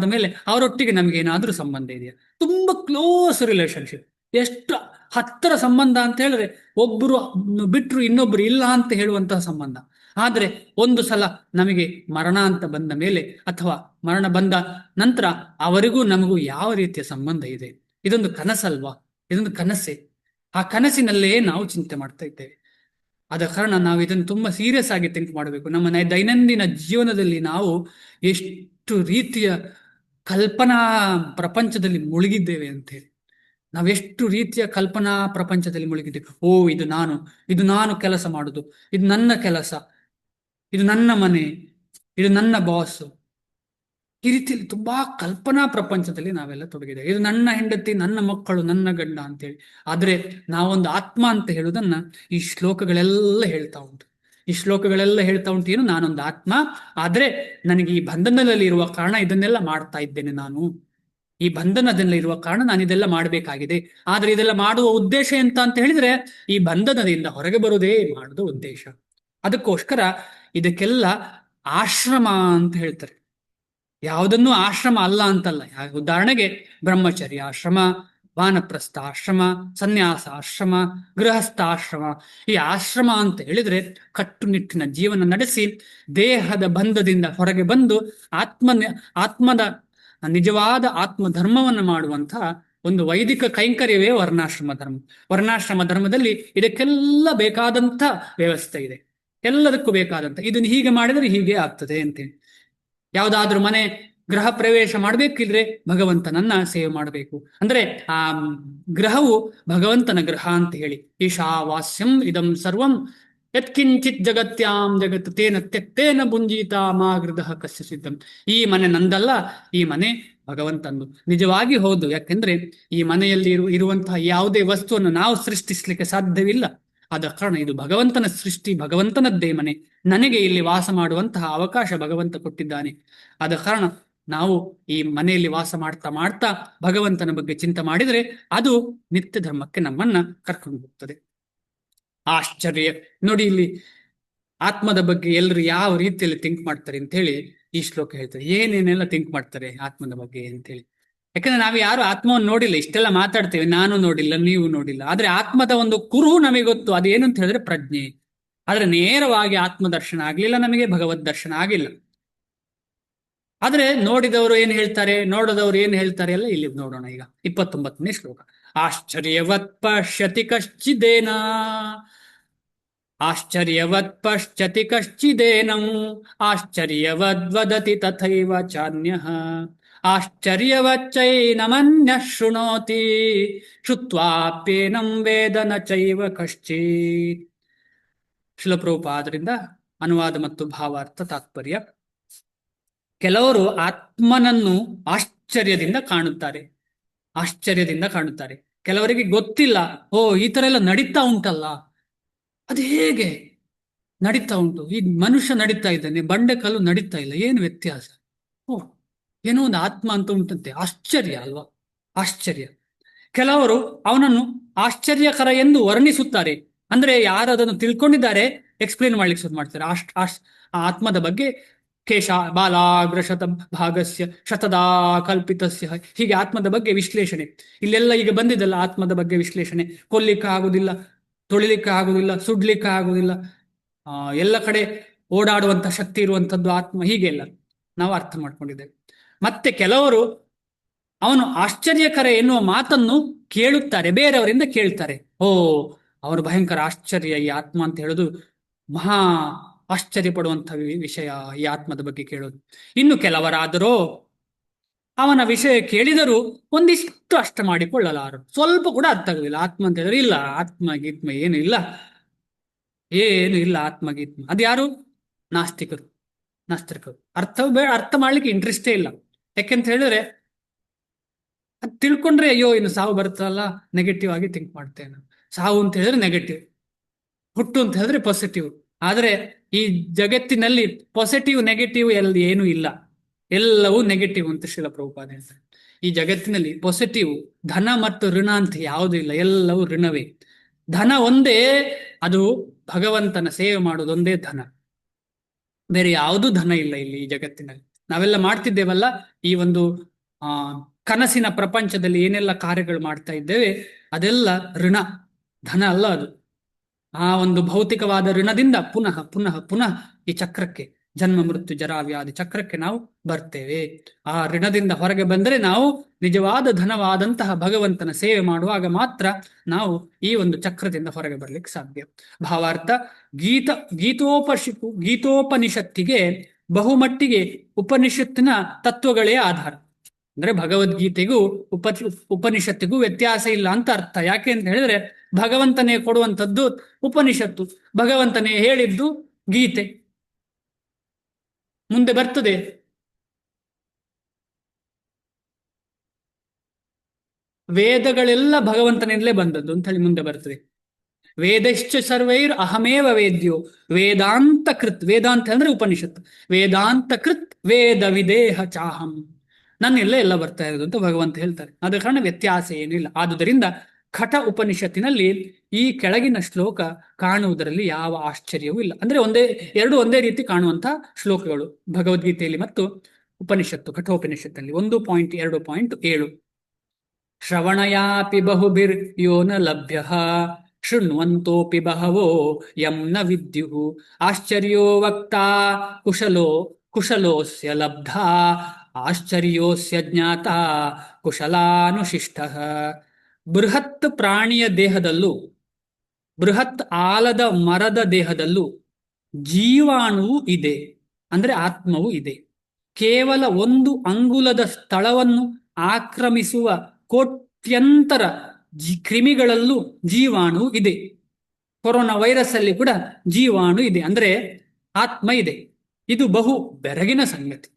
ಮೇಲೆ ಅವರೊಟ್ಟಿಗೆ ನಮ್ಗೆ ಏನಾದ್ರೂ ಸಂಬಂಧ ಇದೆಯಾ? ತುಂಬಾ ಕ್ಲೋಸ್ ರಿಲೇಶನ್ಶಿಪ್, ಎಷ್ಟು ಹತ್ತಿರ ಸಂಬಂಧ ಅಂತ ಹೇಳಿದ್ರೆ ಒಬ್ಬರು ಬಿಟ್ಟರು ಇನ್ನೊಬ್ರು ಇಲ್ಲ ಅಂತ ಹೇಳುವಂತಹ ಸಂಬಂಧ. ಆದ್ರೆ ಒಂದು ಸಲ ನಮಗೆ ಮರಣ ಅಂತ ಬಂದ ಮೇಲೆ ಅಥವಾ ಮರಣ ಬಂದ ನಂತರ ಅವರಿಗೂ ನಮಗೂ ಯಾವ ರೀತಿಯ ಸಂಬಂಧ ಇದೆ? ಇದೊಂದು ಕನಸಲ್ವಾ? ಇದೊಂದು ಕನಸೆ. ಆ ಕನಸಿನಲ್ಲೇ ನಾವು ಚಿಂತೆ ಮಾಡ್ತಾ ಇದ್ದೇವೆ. ಆದ ಕಾರಣ ನಾವು ಇದನ್ನು ತುಂಬಾ ಸೀರಿಯಸ್ ಆಗಿ ಥಿಂಕ್ ಮಾಡಬೇಕು. ನಮ್ಮ ದೈನಂದಿನ ಜೀವನದಲ್ಲಿ ನಾವು ಎಷ್ಟು ರೀತಿಯ ಕಲ್ಪನಾ ಪ್ರಪಂಚದಲ್ಲಿ ಮುಳುಗಿದ್ದೇವೆ ಅಂತ ಹೇಳಿ. ನಾವೆಷ್ಟು ರೀತಿಯ ಕಲ್ಪನಾ ಪ್ರಪಂಚದಲ್ಲಿ ಮುಳುಗಿದ್ದೇವೆ. ಇದು ನಾನು ಕೆಲಸ ಮಾಡುದು, ಇದು ನನ್ನ ಕೆಲಸ, ಇದು ನನ್ನ ಮನೆ, ಇದು ನನ್ನ ಬಾಸ್. ಈ ರೀತಿಯಲ್ಲಿ ತುಂಬಾ ಕಲ್ಪನಾ ಪ್ರಪಂಚದಲ್ಲಿ ನಾವೆಲ್ಲ ತೊಡಗಿದ್ದೇವೆ. ಇದು ನನ್ನ ಹೆಂಡತಿ, ನನ್ನ ಮಕ್ಕಳು, ನನ್ನ ಗಂಡ ಅಂತೇಳಿ. ಆದ್ರೆ ನಾವೊಂದು ಆತ್ಮ ಅಂತ ಹೇಳುವುದನ್ನ ಈ ಶ್ಲೋಕಗಳೆಲ್ಲ ಹೇಳ್ತಾ ಉಂಟು. ಏನು? ನಾನೊಂದು ಆತ್ಮ, ಆದ್ರೆ ನನಗೆ ಈ ಬಂಧನದಲ್ಲಿ ಇರುವ ಕಾರಣ ಇದನ್ನೆಲ್ಲ ಮಾಡ್ತಾ ಇದ್ದೇನೆ. ಈ ಬಂಧನದಲ್ಲಿ ಇರುವ ಕಾರಣ ನಾನು ಇದೆಲ್ಲ ಮಾಡಬೇಕಾಗಿದೆ. ಆದ್ರೆ ಇದೆಲ್ಲ ಮಾಡುವ ಉದ್ದೇಶ ಎಂತ ಅಂತ ಹೇಳಿದ್ರೆ, ಈ ಬಂಧನದಿಂದ ಹೊರಗೆ ಬರುವುದೇ ಮಾಡುವ ಉದ್ದೇಶ. ಅದಕ್ಕೋಸ್ಕರ ಇದಕ್ಕೆಲ್ಲ ಆಶ್ರಮ ಅಂತ ಹೇಳ್ತಾರೆ. ಯಾವುದನ್ನು ಆಶ್ರಮ ಅಲ್ಲ ಅಂತಲ್ಲ. ಉದಾಹರಣೆಗೆ ಬ್ರಹ್ಮಚರ್ಯ ಆಶ್ರಮ, ವಾನಪ್ರಸ್ಥ ಆಶ್ರಮ, ಸನ್ಯಾಸ ಆಶ್ರಮ, ಗೃಹಸ್ಥ ಆಶ್ರಮ. ಈ ಆಶ್ರಮ ಅಂತ ಹೇಳಿದ್ರೆ ಕಟ್ಟುನಿಟ್ಟಿನ ಜೀವನ ನಡೆಸಿ ದೇಹದ ಬಂಧದಿಂದ ಹೊರಗೆ ಬಂದು ಆತ್ಮದ ನಿಜವಾದ ಆತ್ಮಧರ್ಮವನ್ನು ಮಾಡುವಂತಹ ಒಂದು ವೈದಿಕ ಕೈಂಕರ್ಯವೇ ವರ್ಣಾಶ್ರಮ ಧರ್ಮ. ವರ್ಣಾಶ್ರಮ ಧರ್ಮದಲ್ಲಿ ಇದಕ್ಕೆಲ್ಲ ಬೇಕಾದಂಥ ವ್ಯವಸ್ಥೆ ಇದೆ. ಎಲ್ಲದಕ್ಕೂ ಬೇಕಾದಂತ ಇದನ್ನು ಹೀಗೆ ಮಾಡಿದರೆ ಹೀಗೆ ಆಗ್ತದೆ ಅಂತೇಳಿ. ಯಾವುದಾದ್ರೂ ಮನೆ ಗೃಹ ಪ್ರವೇಶ ಮಾಡಬೇಕಿದ್ರೆ ಭಗವಂತನನ್ನ ಸೇವೆ ಮಾಡಬೇಕು. ಅಂದ್ರೆ ಆ ಗ್ರಹವು ಭಗವಂತನ ಗ್ರಹ ಅಂತ ಹೇಳಿ. ಈಶಾವಾಸ್ಯಂ ಇದಂ ಸರ್ವಂ ಯತ್ಕಿಂಚಿತ್ ಜಗತ್ಯಾಂ ಜಗತ್ ತೇನ ತ್ಯಕ್ತೇನ ಭುಂಜೀತ ಮಾ ಗೃಹ ಕಸ್ಯ ಸಿದ್ಧಂ. ಈ ಮನೆ ನಂದಲ್ಲ, ಈ ಮನೆ ಭಗವಂತಂದು. ನಿಜವಾಗಿ ಹೌದು. ಯಾಕೆಂದ್ರೆ ಈ ಮನೆಯಲ್ಲಿ ಇರುವಂತಹ ಯಾವುದೇ ವಸ್ತುವನ್ನು ನಾವು ಸೃಷ್ಟಿಸ್ಲಿಕ್ಕೆ ಸಾಧ್ಯವಿಲ್ಲ. ಆದ ಕಾರಣ ಇದು ಭಗವಂತನ ಸೃಷ್ಟಿ, ಭಗವಂತನದ್ದೇ ಮನೆ. ನನಗೆ ಇಲ್ಲಿ ವಾಸ ಮಾಡುವಂತಹ ಅವಕಾಶ ಭಗವಂತ ಕೊಟ್ಟಿದ್ದಾನೆ. ಆದ ಕಾರಣ ನಾವು ಈ ಮನೆಯಲ್ಲಿ ವಾಸ ಮಾಡ್ತಾ ಮಾಡ್ತಾ ಭಗವಂತನ ಬಗ್ಗೆ ಚಿಂತೆ ಮಾಡಿದರೆ ಅದು ನಿತ್ಯ ಧರ್ಮಕ್ಕೆ ನಮ್ಮನ್ನ ಕರ್ಕೊಂಡು ಹೋಗ್ತದೆ. ಆಶ್ಚರ್ಯ ನೋಡಿ, ಇಲ್ಲಿ ಆತ್ಮದ ಬಗ್ಗೆ ಎಲ್ಲರೂ ಯಾವ ರೀತಿಯಲ್ಲಿ ಥಿಂಕ್ ಮಾಡ್ತಾರೆ ಅಂತ ಹೇಳಿ ಈ ಶ್ಲೋಕ ಹೇಳ್ತಾರೆ. ಏನೇನೆಲ್ಲ ಥಿಂಕ್ ಮಾಡ್ತಾರೆ ಆತ್ಮದ ಬಗ್ಗೆ ಅಂತೇಳಿ. ಯಾಕಂದ್ರೆ ನಾವು ಯಾರು ಆತ್ಮವನ್ನು ನೋಡಿಲ್ಲ. ಇಷ್ಟೆಲ್ಲ ಮಾತಾಡ್ತೇವೆ, ನಾನು ನೋಡಿಲ್ಲ, ನೀವು ನೋಡಿಲ್ಲ. ಆದ್ರೆ ಆತ್ಮದ ಒಂದು ಕುರುಹು ನಮಗೆ ಗೊತ್ತು. ಅದೇನು ಅಂತ ಹೇಳಿದ್ರೆ ಪ್ರಜ್ಞೆ. ಆದ್ರೆ ನೇರವಾಗಿ ಆತ್ಮ ದರ್ಶನ ಆಗ್ಲಿಲ್ಲ, ನಮಗೆ ಭಗವದ್ ದರ್ಶನ ಆಗಿಲ್ಲ. ಆದ್ರೆ ನೋಡಿದವರು ಏನ್ ಹೇಳ್ತಾರೆ, ನೋಡದವರು ಏನ್ ಹೇಳ್ತಾರೆ ಎಲ್ಲ ಇಲ್ಲಿ ನೋಡೋಣ. ಈಗ 29ನೇ ಶ್ಲೋಕ. ಆಶ್ಚರ್ಯವತ್ ಪಶ್ಯತಿ ಕಶ್ಚಿದೇನ, ಆಶ್ಚರ್ಯವತ್ ಪಶ್ಯತಿ ಕಶ್ಚಿದೇನಂ, ಆಶ್ಚರ್ಯವದ್ವದತಿ ತಥೈವ ಚಾನ್ಯಃ, ಆಶ್ಚರ್ಯವಚ್ಚೈನಮನ್ಯಃ ಶೃಣೋತಿ, ಶ್ರುತ್ವಾಪ್ಯೇನಂ ವೇದ ನ ಚೈವ ಕಶ್ಚಿತ್. ಶಿಲಪ್ರಭುಪಾದರಿಂದ ಅನುವಾದ ಮತ್ತು ಭಾವಾರ್ಥ ತಾತ್ಪರ್ಯ. ಕೆಲವರು ಆತ್ಮನನ್ನು ಆಶ್ಚರ್ಯದಿಂದ ಕಾಣುತ್ತಾರೆ, ಆಶ್ಚರ್ಯದಿಂದ ಕಾಣುತ್ತಾರೆ. ಕೆಲವರಿಗೆ ಗೊತ್ತಿಲ್ಲ, ಓ ಈ ತರ ಎಲ್ಲ ನಡೀತಾ ಉಂಟಲ್ಲ, ಅದು ಹೇಗೆ ನಡೀತಾ ಉಂಟು, ಈ ಮನುಷ್ಯ ನಡೀತಾ ಇದ್ದಾನೆ, ಬಂಡೆಕಲ್ಲು ನಡೀತಾ ಇಲ್ಲ, ಏನು ವ್ಯತ್ಯಾಸ? ಓ ಏನೋ ಒಂದು ಆತ್ಮ ಅಂತ ಉಂಟಂತೆ. ಆಶ್ಚರ್ಯ ಅಲ್ವಾ? ಆಶ್ಚರ್ಯ. ಕೆಲವರು ಅವನನ್ನು ಆಶ್ಚರ್ಯಕರ ಎಂದು ವರ್ಣಿಸುತ್ತಾರೆ. ಅಂದ್ರೆ ಯಾರು ಅದನ್ನು ತಿಳ್ಕೊಂಡಿದ್ದಾರೆ ಎಕ್ಸ್ಪ್ಲೇನ್ ಮಾಡ್ಲಿಕ್ಕೆ ಶುರು ಮಾಡ್ತಾರೆ. ಆ ಆತ್ಮದ ಬಗ್ಗೆ ಕೇಶ ಬಾಲಾಗ್ರ ಶತ ಭಾಗಸ್ಯ ಶತದಾ ಕಲ್ಪಿತಸ್ಯ, ಹೀಗೆ ಆತ್ಮದ ಬಗ್ಗೆ ವಿಶ್ಲೇಷಣೆ. ಇಲ್ಲೆಲ್ಲ ಈಗ ಬಂದಿದ್ದಲ್ಲ ಆತ್ಮದ ಬಗ್ಗೆ ವಿಶ್ಲೇಷಣೆ. ಕೊಲ್ಲಿಕ್ಕೆ ಆಗುದಿಲ್ಲ, ತೊಳಿಲಿಕ್ಕೆ ಆಗುದಿಲ್ಲ, ಸುಡ್ಲಿಕ್ಕೆ ಆಗುದಿಲ್ಲ, ಎಲ್ಲ ಕಡೆ ಓಡಾಡುವಂತ ಶಕ್ತಿ ಇರುವಂತದ್ದು ಆತ್ಮ, ಹೀಗೆಲ್ಲ ನಾವು ಅರ್ಥ ಮಾಡ್ಕೊಂಡಿದ್ದೇವೆ. ಮತ್ತೆ ಕೆಲವರು ಅವನು ಆಶ್ಚರ್ಯಕರ ಎನ್ನುವ ಮಾತನ್ನು ಕೇಳುತ್ತಾರೆ, ಬೇರೆಯವರಿಂದ ಕೇಳ್ತಾರೆ. ಓ ಅವರು ಭಯಂಕರ ಆಶ್ಚರ್ಯ ಈ ಆತ್ಮ ಅಂತ ಹೇಳೋದು, ಮಹಾ ಆಶ್ಚರ್ಯ ಪಡುವಂಥ ವಿಷಯ ಈ ಆತ್ಮದ ಬಗ್ಗೆ ಕೇಳೋದು. ಇನ್ನು ಕೆಲವರಾದರೂ ಅವನ ವಿಷಯ ಕೇಳಿದರೂ ಒಂದಿಷ್ಟು ಅರ್ಥ ಮಾಡಿಕೊಳ್ಳಲಾರರು, ಸ್ವಲ್ಪ ಕೂಡ ಅರ್ಥ ಆಗುದಿಲ್ಲ. ಆತ್ಮ ಅಂತ ಹೇಳಿದ್ರೆ ಇಲ್ಲ, ಆತ್ಮ ಗೀತ್ಮ ಏನು ಇಲ್ಲ, ಏನು ಇಲ್ಲ ಆತ್ಮ ಗೀತ್ಮ. ಅದ್ಯಾರು? ನಾಸ್ತಿಕರು. ಅರ್ಥ ಮಾಡ್ಲಿಕ್ಕೆ ಇಂಟ್ರೆಸ್ಟೇ ಇಲ್ಲ. ಯಾಕೆಂತ ಹೇಳಿದ್ರೆ ಅದು ತಿಳ್ಕೊಂಡ್ರೆ ಅಯ್ಯೋ ಇನ್ನು ಸಾವು ಬರುತ್ತಲ್ಲ, ನೆಗೆಟಿವ್ ಆಗಿ ಥಿಂಕ್ ಮಾಡ್ತೇನೆ. ಸಾವು ಅಂತ ಹೇಳಿದ್ರೆ ನೆಗೆಟಿವ್, ಹುಟ್ಟು ಅಂತ ಹೇಳಿದ್ರೆ ಪಾಸಿಟಿವ್. ಆದ್ರೆ ಈ ಜಗತ್ತಿನಲ್ಲಿ ಪಾಸಿಟಿವ್ ನೆಗೆಟಿವ್ ಏನೂ ಇಲ್ಲ, ಎಲ್ಲವೂ ನೆಗೆಟಿವ್ ಅಂತ ಶ್ರೀಲ ಪ್ರಭುಪಾದ ಹೇಳ್ತಾರೆ. ಈ ಜಗತ್ತಿನಲ್ಲಿ ಪಾಸಿಟಿವ್ ಧನ ಮತ್ತು ಋಣ ಅಂತ ಯಾವುದೂ ಇಲ್ಲ, ಎಲ್ಲವೂ ಋಣವೇ. ಧನ ಒಂದೇ, ಅದು ಭಗವಂತನ ಸೇವೆ ಮಾಡೋದೊಂದೇ ಧನ, ಬೇರೆ ಯಾವುದೂ ಧನ ಇಲ್ಲ ಇಲ್ಲಿ ಈ ಜಗತ್ತಿನಲ್ಲಿ. ನಾವೆಲ್ಲ ಮಾಡ್ತಿದ್ದೇವಲ್ಲ ಈ ಒಂದು ಕನಸಿನ ಪ್ರಪಂಚದಲ್ಲಿ ಏನೆಲ್ಲ ಕಾರ್ಯಗಳು ಮಾಡ್ತಾ ಇದ್ದೇವೆ ಅದೆಲ್ಲ ಋಣ, ಧನ ಅಲ್ಲ ಅದು. ಆ ಒಂದು ಭೌತಿಕವಾದ ಋಣದಿಂದ ಪುನಃ ಪುನಃ ಪುನಃ ಈ ಚಕ್ರಕ್ಕೆ, ಜನ್ಮ ಮೃತ್ಯು ಜರಾ ವ್ಯಾಧಿ ಚಕ್ರಕ್ಕೆ ನಾವು ಬರ್ತೇವೆ. ಆ ಋಣದಿಂದ ಹೊರಗೆ ಬಂದರೆ ನಾವು ನಿಜವಾದ ಧನವಾದಂತಹ ಭಗವಂತನ ಸೇವೆ ಮಾಡುವಾಗ ಮಾತ್ರ ನಾವು ಈ ಒಂದು ಚಕ್ರದಿಂದ ಹೊರಗೆ ಬರ್ಲಿಕ್ಕೆ ಸಾಧ್ಯ. ಭಾವಾರ್ಥ: ಗೀತೋಪನಿಷತ್ತಿಗೆ ಬಹುಮಟ್ಟಿಗೆ ಉಪನಿಷತ್ತಿನ ತತ್ವಗಳೇ ಆಧಾರ. ಅಂದ್ರೆ ಭಗವದ್ಗೀತೆಗೂ ಉಪನಿಷತ್ತಿಗೂ ವ್ಯತ್ಯಾಸ ಇಲ್ಲ ಅಂತ ಅರ್ಥ. ಯಾಕೆ ಅಂತ ಹೇಳಿದ್ರೆ ಭಗವಂತನೇ ಕೊಡುವಂಥದ್ದು ಉಪನಿಷತ್ತು, ಭಗವಂತನೇ ಹೇಳಿದ್ದು ಗೀತೆ. ಮುಂದೆ ಬರ್ತದೆ ವೇದಗಳೆಲ್ಲ ಭಗವಂತನಿಂದಲೇ ಬಂದದ್ದು ಅಂತ ಹೇಳಿ ಮುಂದೆ ಬರ್ತದೆ. ವೇದಶ್ಚ ಸರ್ವೈರ್ ಅಹಮೇವ ವೇದ್ಯೋ ವೇದಾಂತ ಕೃತ್. ವೇದಾಂತ ಅಂದ್ರೆ ಉಪನಿಷತ್ತು. ವೇದಾಂತ ಕೃತ್ ವೇದ ವಿದೇಹ ಚಾಹಂ. ನನ್ನೆಲ್ಲ ಎಲ್ಲ ಬರ್ತಾ ಇರೋದು ಅಂತ ಭಗವಂತ ಹೇಳ್ತಾರೆ. ಆದ ಕಾರಣ ವ್ಯತ್ಯಾಸ ಏನಿಲ್ಲ. ಆದುದರಿಂದ ಖಟ ಉಪನಿಷತ್ತಿನಲ್ಲಿ ಈ ಕೆಳಗಿನ ಶ್ಲೋಕ ಕಾಣುವುದರಲ್ಲಿ ಯಾವ ಆಶ್ಚರ್ಯವೂ ಇಲ್ಲ. ಅಂದ್ರೆ ಒಂದೇ ರೀತಿ ಕಾಣುವಂತಹ ಶ್ಲೋಕಗಳು ಭಗವದ್ಗೀತೆಯಲ್ಲಿ ಮತ್ತು ಉಪನಿಷತ್ತು, ಕಠೋಪನಿಷತ್ತಿನಲ್ಲಿ. 1.2.7 ಶ್ರವಣಯಾಪಿ ಬಹುಭಿರ್ ಯೋ ನ ಲಭ್ಯ ಶೃಣ್ವಂತೋಪಿ ಬಹವೋ ಯಂ ನ ವಿದ್ಯುಃ ಆಶ್ಚರ್ಯೋ ವಕ್ತಾ ಕುಶಲೋಸ್ಯ ಲಬ್ಧ ಆಶ್ಚರ್ಯೋಸ್ಯ ಜ್ಞಾತ ಕುಶಲಾನುಶಿಷ್ಟ. ಬೃಹತ್ ಪ್ರಾಣಿಯ ದೇಹದಲ್ಲೂ ಬೃಹತ್ ಆಲದ ಮರದ ದೇಹದಲ್ಲೂ ಜೀವಾಣುವು ಇದೆ, ಅಂದ್ರೆ ಆತ್ಮವು ಇದೆ. ಕೇವಲ ಒಂದು ಅಂಗುಲದ ಸ್ಥಳವನ್ನು ಆಕ್ರಮಿಸುವ ಕೋಟ್ಯಂತರ ಕ್ರಿಮಿಗಳಲ್ಲೂ ಜೀವಾಣು ಇದೆ. ಕೊರೋನಾ ವೈರಸ್ ಅಲ್ಲಿ ಕೂಡ ಜೀವಾಣು ಇದೆ, ಅಂದ್ರೆ ಆತ್ಮ ಇದೆ. ಇದು ಬಹು ಬೆರಗಿನ ಸಂಗತಿ.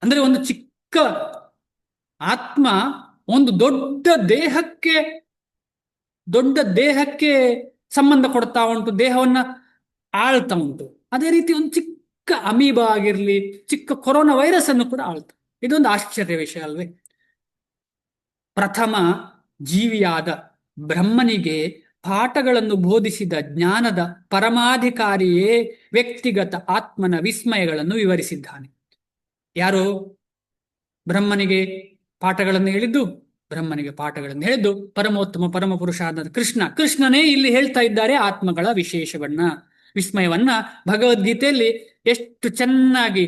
ಅಂದ್ರೆ ಒಂದು ಚಿಕ್ಕ ಆತ್ಮ ಒಂದು ದೊಡ್ಡ ದೇಹಕ್ಕೆ ಸಂಬಂಧ ಕೊಡ್ತಾ ಉಂಟು, ದೇಹವನ್ನ ಆಳ್ತಾ ಉಂಟು. ಅದೇ ರೀತಿ ಒಂದು ಚಿಕ್ಕ ಅಮೀಬಾ ಆಗಿರ್ಲಿ, ಚಿಕ್ಕ ಕೊರೋನಾ ವೈರಸ್ ಅನ್ನು ಕೂಡ ಆಳ್ತಾ. ಇದೊಂದು ಆಶ್ಚರ್ಯ ವಿಷಯ ಅಲ್ವೇ? ಪ್ರಥಮ ಜೀವಿಯಾದ ಬ್ರಹ್ಮನಿಗೆ ಪಾಠಗಳನ್ನು ಬೋಧಿಸಿದ ಜ್ಞಾನದ ಪರಮಾಧಿಕಾರಿಯೇ ವ್ಯಕ್ತಿಗತ ಆತ್ಮನ ವಿಸ್ಮಯಗಳನ್ನು ವಿವರಿಸಿದ್ದಾನೆ. ಯಾರು ಬ್ರಹ್ಮನಿಗೆ ಪಾಠಗಳನ್ನು ಹೇಳಿದ್ದು? ಬ್ರಹ್ಮನಿಗೆ ಪಾಠಗಳನ್ನು ಹೇಳಿದ್ದು ಪರಮೋತ್ತಮ ಪರಮಪುರುಷ ಆದ ಕೃಷ್ಣನೇ ಇಲ್ಲಿ ಹೇಳ್ತಾ ಇದ್ದಾರೆ ಆತ್ಮಗಳ ವಿಸ್ಮಯವನ್ನ. ಭಗವದ್ಗೀತೆಯಲ್ಲಿ ಎಷ್ಟು ಚೆನ್ನಾಗಿ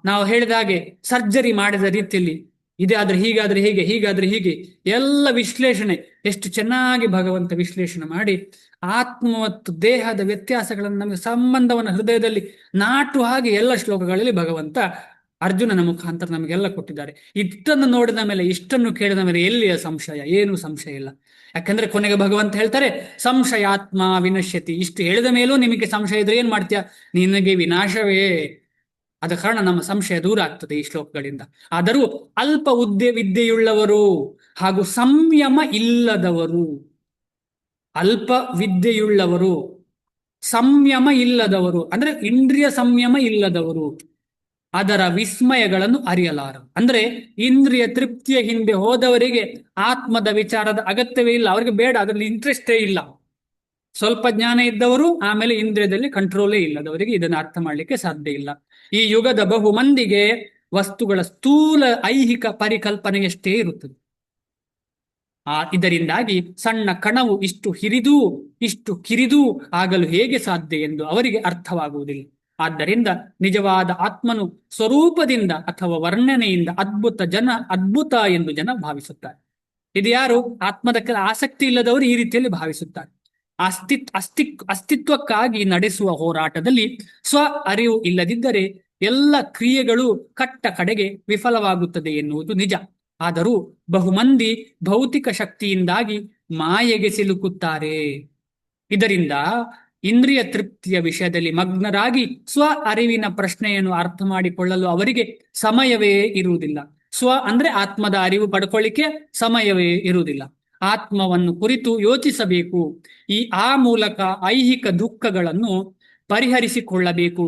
ನಾವು ಹೇಳಿದ ಹಾಗೆ ಸರ್ಜರಿ ಮಾಡಿದ ರೀತಿಯಲ್ಲಿ ಇದಾದ್ರೆ ಹೀಗಾದ್ರೆ ಹೀಗೆ, ಹೀಗಾದ್ರೆ ಹೀಗೆ ಎಲ್ಲ ವಿಶ್ಲೇಷಣೆ ಎಷ್ಟು ಚೆನ್ನಾಗಿ ಭಗವಂತ ವಿಶ್ಲೇಷಣೆ ಮಾಡಿ ಆತ್ಮ ಮತ್ತು ದೇಹದ ವ್ಯತ್ಯಾಸಗಳನ್ನು, ನಮಗೆ ಸಂಬಂಧವನ್ನು ಹೃದಯದಲ್ಲಿ ನಾಟು ಹಾಗೆ ಎಲ್ಲ ಶ್ಲೋಕಗಳಲ್ಲಿ ಭಗವಂತ ಅರ್ಜುನನ ಮುಖಾಂತರ ನಮಗೆಲ್ಲ ಕೊಟ್ಟಿದ್ದಾರೆ. ಇಷ್ಟನ್ನು ನೋಡಿದ ಮೇಲೆ, ಇಷ್ಟನ್ನು ಕೇಳಿದ ಮೇಲೆ ಎಲ್ಲಿಯ ಸಂಶಯ? ಏನು ಸಂಶಯ ಇಲ್ಲ. ಯಾಕಂದ್ರೆ ಕೊನೆಗೆ ಭಗವಂತ ಹೇಳ್ತಾರೆ, ಸಂಶಯಾತ್ಮ ವಿನಶ್ಯತಿ. ಇಷ್ಟು ಹೇಳಿದ ಮೇಲೂ ನಿಮಗೆ ಸಂಶಯ ಇದ್ರೆ ಏನ್ ಮಾಡ್ತೀಯ? ನಿನಗೆ ವಿನಾಶವೇ. ಆದ ಕಾರಣ ನಮ್ಮ ಸಂಶಯ ದೂರ ಆಗ್ತದೆ ಈ ಶ್ಲೋಕಗಳಿಂದ. ಆದರೂ ಅಲ್ಪ ವಿದ್ಯೆಯುಳ್ಳವರು ಹಾಗೂ ಸಂಯಮ ಇಲ್ಲದವರು, ಅಲ್ಪ ವಿದ್ಯೆಯುಳ್ಳವರು, ಸಂಯಮ ಇಲ್ಲದವರು ಅಂದ್ರೆ ಇಂದ್ರಿಯ ಸಂಯಮ ಇಲ್ಲದವರು ಅದರ ವಿಸ್ಮಯಗಳನ್ನು ಅರಿಯಲಾರರು. ಅಂದ್ರೆ ಇಂದ್ರಿಯ ತೃಪ್ತಿಯ ಹಿಂದೆ ಹೋದವರಿಗೆ ಆತ್ಮದ ವಿಚಾರದ ಅಗತ್ಯವೇ ಇಲ್ಲ, ಅವರಿಗೆ ಬೇಡ, ಅದರಲ್ಲಿ ಇಂಟ್ರೆಸ್ಟೇ ಇಲ್ಲ. ಸ್ವಲ್ಪ ಜ್ಞಾನ ಇದ್ದವರು ಆಮೇಲೆ ಇಂದ್ರಿಯದಲ್ಲಿ ಕಂಟ್ರೋಲೇ ಇಲ್ಲದವರಿಗೆ ಇದನ್ನು ಅರ್ಥ ಮಾಡ್ಲಿಕ್ಕೆ ಸಾಧ್ಯ ಇಲ್ಲ. ಈ ಯುಗದ ಬಹು ಮಂದಿಗೆ ವಸ್ತುಗಳ ಸ್ಥೂಲ ಐಹಿಕ ಪರಿಕಲ್ಪನೆಯಷ್ಟೇ ಇರುತ್ತದೆ. ಇದರಿಂದಾಗಿ ಸಣ್ಣ ಕಣವು ಇಷ್ಟು ಕಿರಿದೂ ಆಗಲು ಹೇಗೆ ಸಾಧ್ಯ ಎಂದು ಅವರಿಗೆ ಅರ್ಥವಾಗುವುದಿಲ್ಲ. ಆದ್ದರಿಂದ ನಿಜವಾದ ಆತ್ಮನು ಸ್ವರೂಪದಿಂದ ಅಥವಾ ವರ್ಣನೆಯಿಂದ ಅದ್ಭುತ ಎಂದು ಜನ ಭಾವಿಸುತ್ತಾರೆ. ಇದು ಯಾರು? ಆತ್ಮದ ಆಸಕ್ತಿ ಇಲ್ಲದವರು ಈ ರೀತಿಯಲ್ಲಿ ಭಾವಿಸುತ್ತಾರೆ. ಅಸ್ತಿತ್ವಕ್ಕಾಗಿ ನಡೆಸುವ ಹೋರಾಟದಲ್ಲಿ ಸ್ವ ಅರಿವು ಇಲ್ಲದಿದ್ದರೆ ಎಲ್ಲ ಕ್ರಿಯೆಗಳು ಕಡೆಗೆ ವಿಫಲವಾಗುತ್ತದೆ ಎನ್ನುವುದು ನಿಜ. ಆದರೂ ಬಹುಮಂದಿ ಭೌತಿಕ ಶಕ್ತಿಯಿಂದಾಗಿ ಮಾಯೆಗೆ ಸಿಲುಕುತ್ತಾರೆ. ಇದರಿಂದ ಇಂದ್ರಿಯ ತೃಪ್ತಿಯ ವಿಷಯದಲ್ಲಿ ಮಗ್ನರಾಗಿ ಸ್ವ ಅರಿವಿನ ಪ್ರಶ್ನೆಯನ್ನು ಅರ್ಥ ಮಾಡಿಕೊಳ್ಳಲು ಅವರಿಗೆ ಸಮಯವೇ ಇರುವುದಿಲ್ಲ. ಅಂದ್ರೆ ಆತ್ಮದ ಅರಿವು ಪಡ್ಕೊಳ್ಳಿಕ್ಕೆ ಸಮಯವೇ ಇರುವುದಿಲ್ಲ. ಆತ್ಮವನ್ನು ಕುರಿತು ಯೋಚಿಸಬೇಕು. ಆ ಮೂಲಕ ಐಹಿಕ ದುಃಖಗಳನ್ನು ಪರಿಹರಿಸಿಕೊಳ್ಳಬೇಕು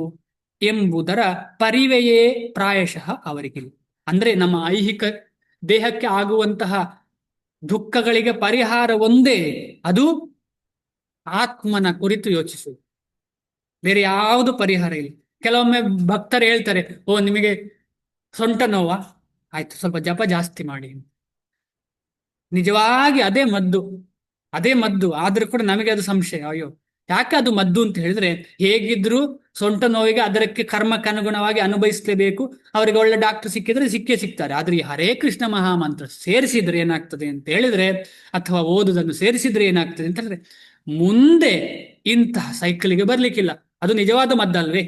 ಎಂಬುದರ ಪರಿವೆಯೇ ಪ್ರಾಯಶಃ ಅವರಿಗಿಲ್ಲ. ಅಂದ್ರೆ ನಮ್ಮ ಐಹಿಕ ದೇಹಕ್ಕೆ ಆಗುವಂತಹ ದುಃಖಗಳಿಗೆ ಪರಿಹಾರ ಒಂದೇ, ಅದು ಆತ್ಮನ ಕುರಿತು ಯೋಚಿಸುವುದು. ಬೇರೆ ಯಾವುದು ಪರಿಹಾರ ಇಲ್ಲ. ಕೆಲವೊಮ್ಮೆ ಭಕ್ತರು ಹೇಳ್ತಾರೆ, ನಿಮಗೆ ಸೊಂಟ ನೋವಾ? ಆಯ್ತು, ಸ್ವಲ್ಪ ಜಪ ಜಾಸ್ತಿ ಮಾಡಿ. ನಿಜವಾಗಿ ಅದೇ ಮದ್ದು. ಆದ್ರೂ ಕೂಡ ನಮಗೆ ಅದು ಸಂಶಯ. ಅಯ್ಯೋ, ಯಾಕೆ ಅದು ಮದ್ದು ಅಂತ ಹೇಳಿದ್ರೆ, ಹೇಗಿದ್ರು ಸೊಂಟ ನೋವಿಗೆ ಅದಕ್ಕೆ ಕರ್ಮಕ್ಕನುಗುಣವಾಗಿ ಅನುಭವಿಸಲೇಬೇಕು. ಅವರಿಗೆ ಒಳ್ಳೆ ಡಾಕ್ಟರ್ ಸಿಕ್ಕಿದ್ರೆ ಸಿಗ್ತಾರೆ. ಆದ್ರೆ ಈ ಹರೇ ಕೃಷ್ಣ ಮಹಾಮಂತ್ರ ಸೇರಿಸಿದ್ರೆ ಏನಾಗ್ತದೆ ಅಂತ ಹೇಳಿದ್ರೆ, ಅಥವಾ ಓದುದನ್ನು ಸೇರಿಸಿದ್ರೆ ಏನಾಗ್ತದೆ ಅಂತ ಹೇಳಿದ್ರೆ, ಮುಂದೆ ಇಂತಹ ಸೈಕಲಿಗೆ ಬರ್ಲಿಕ್ಕಿಲ್ಲ. ಅದು ನಿಜವಾದ ಮದ್ದಲ್ವೇ?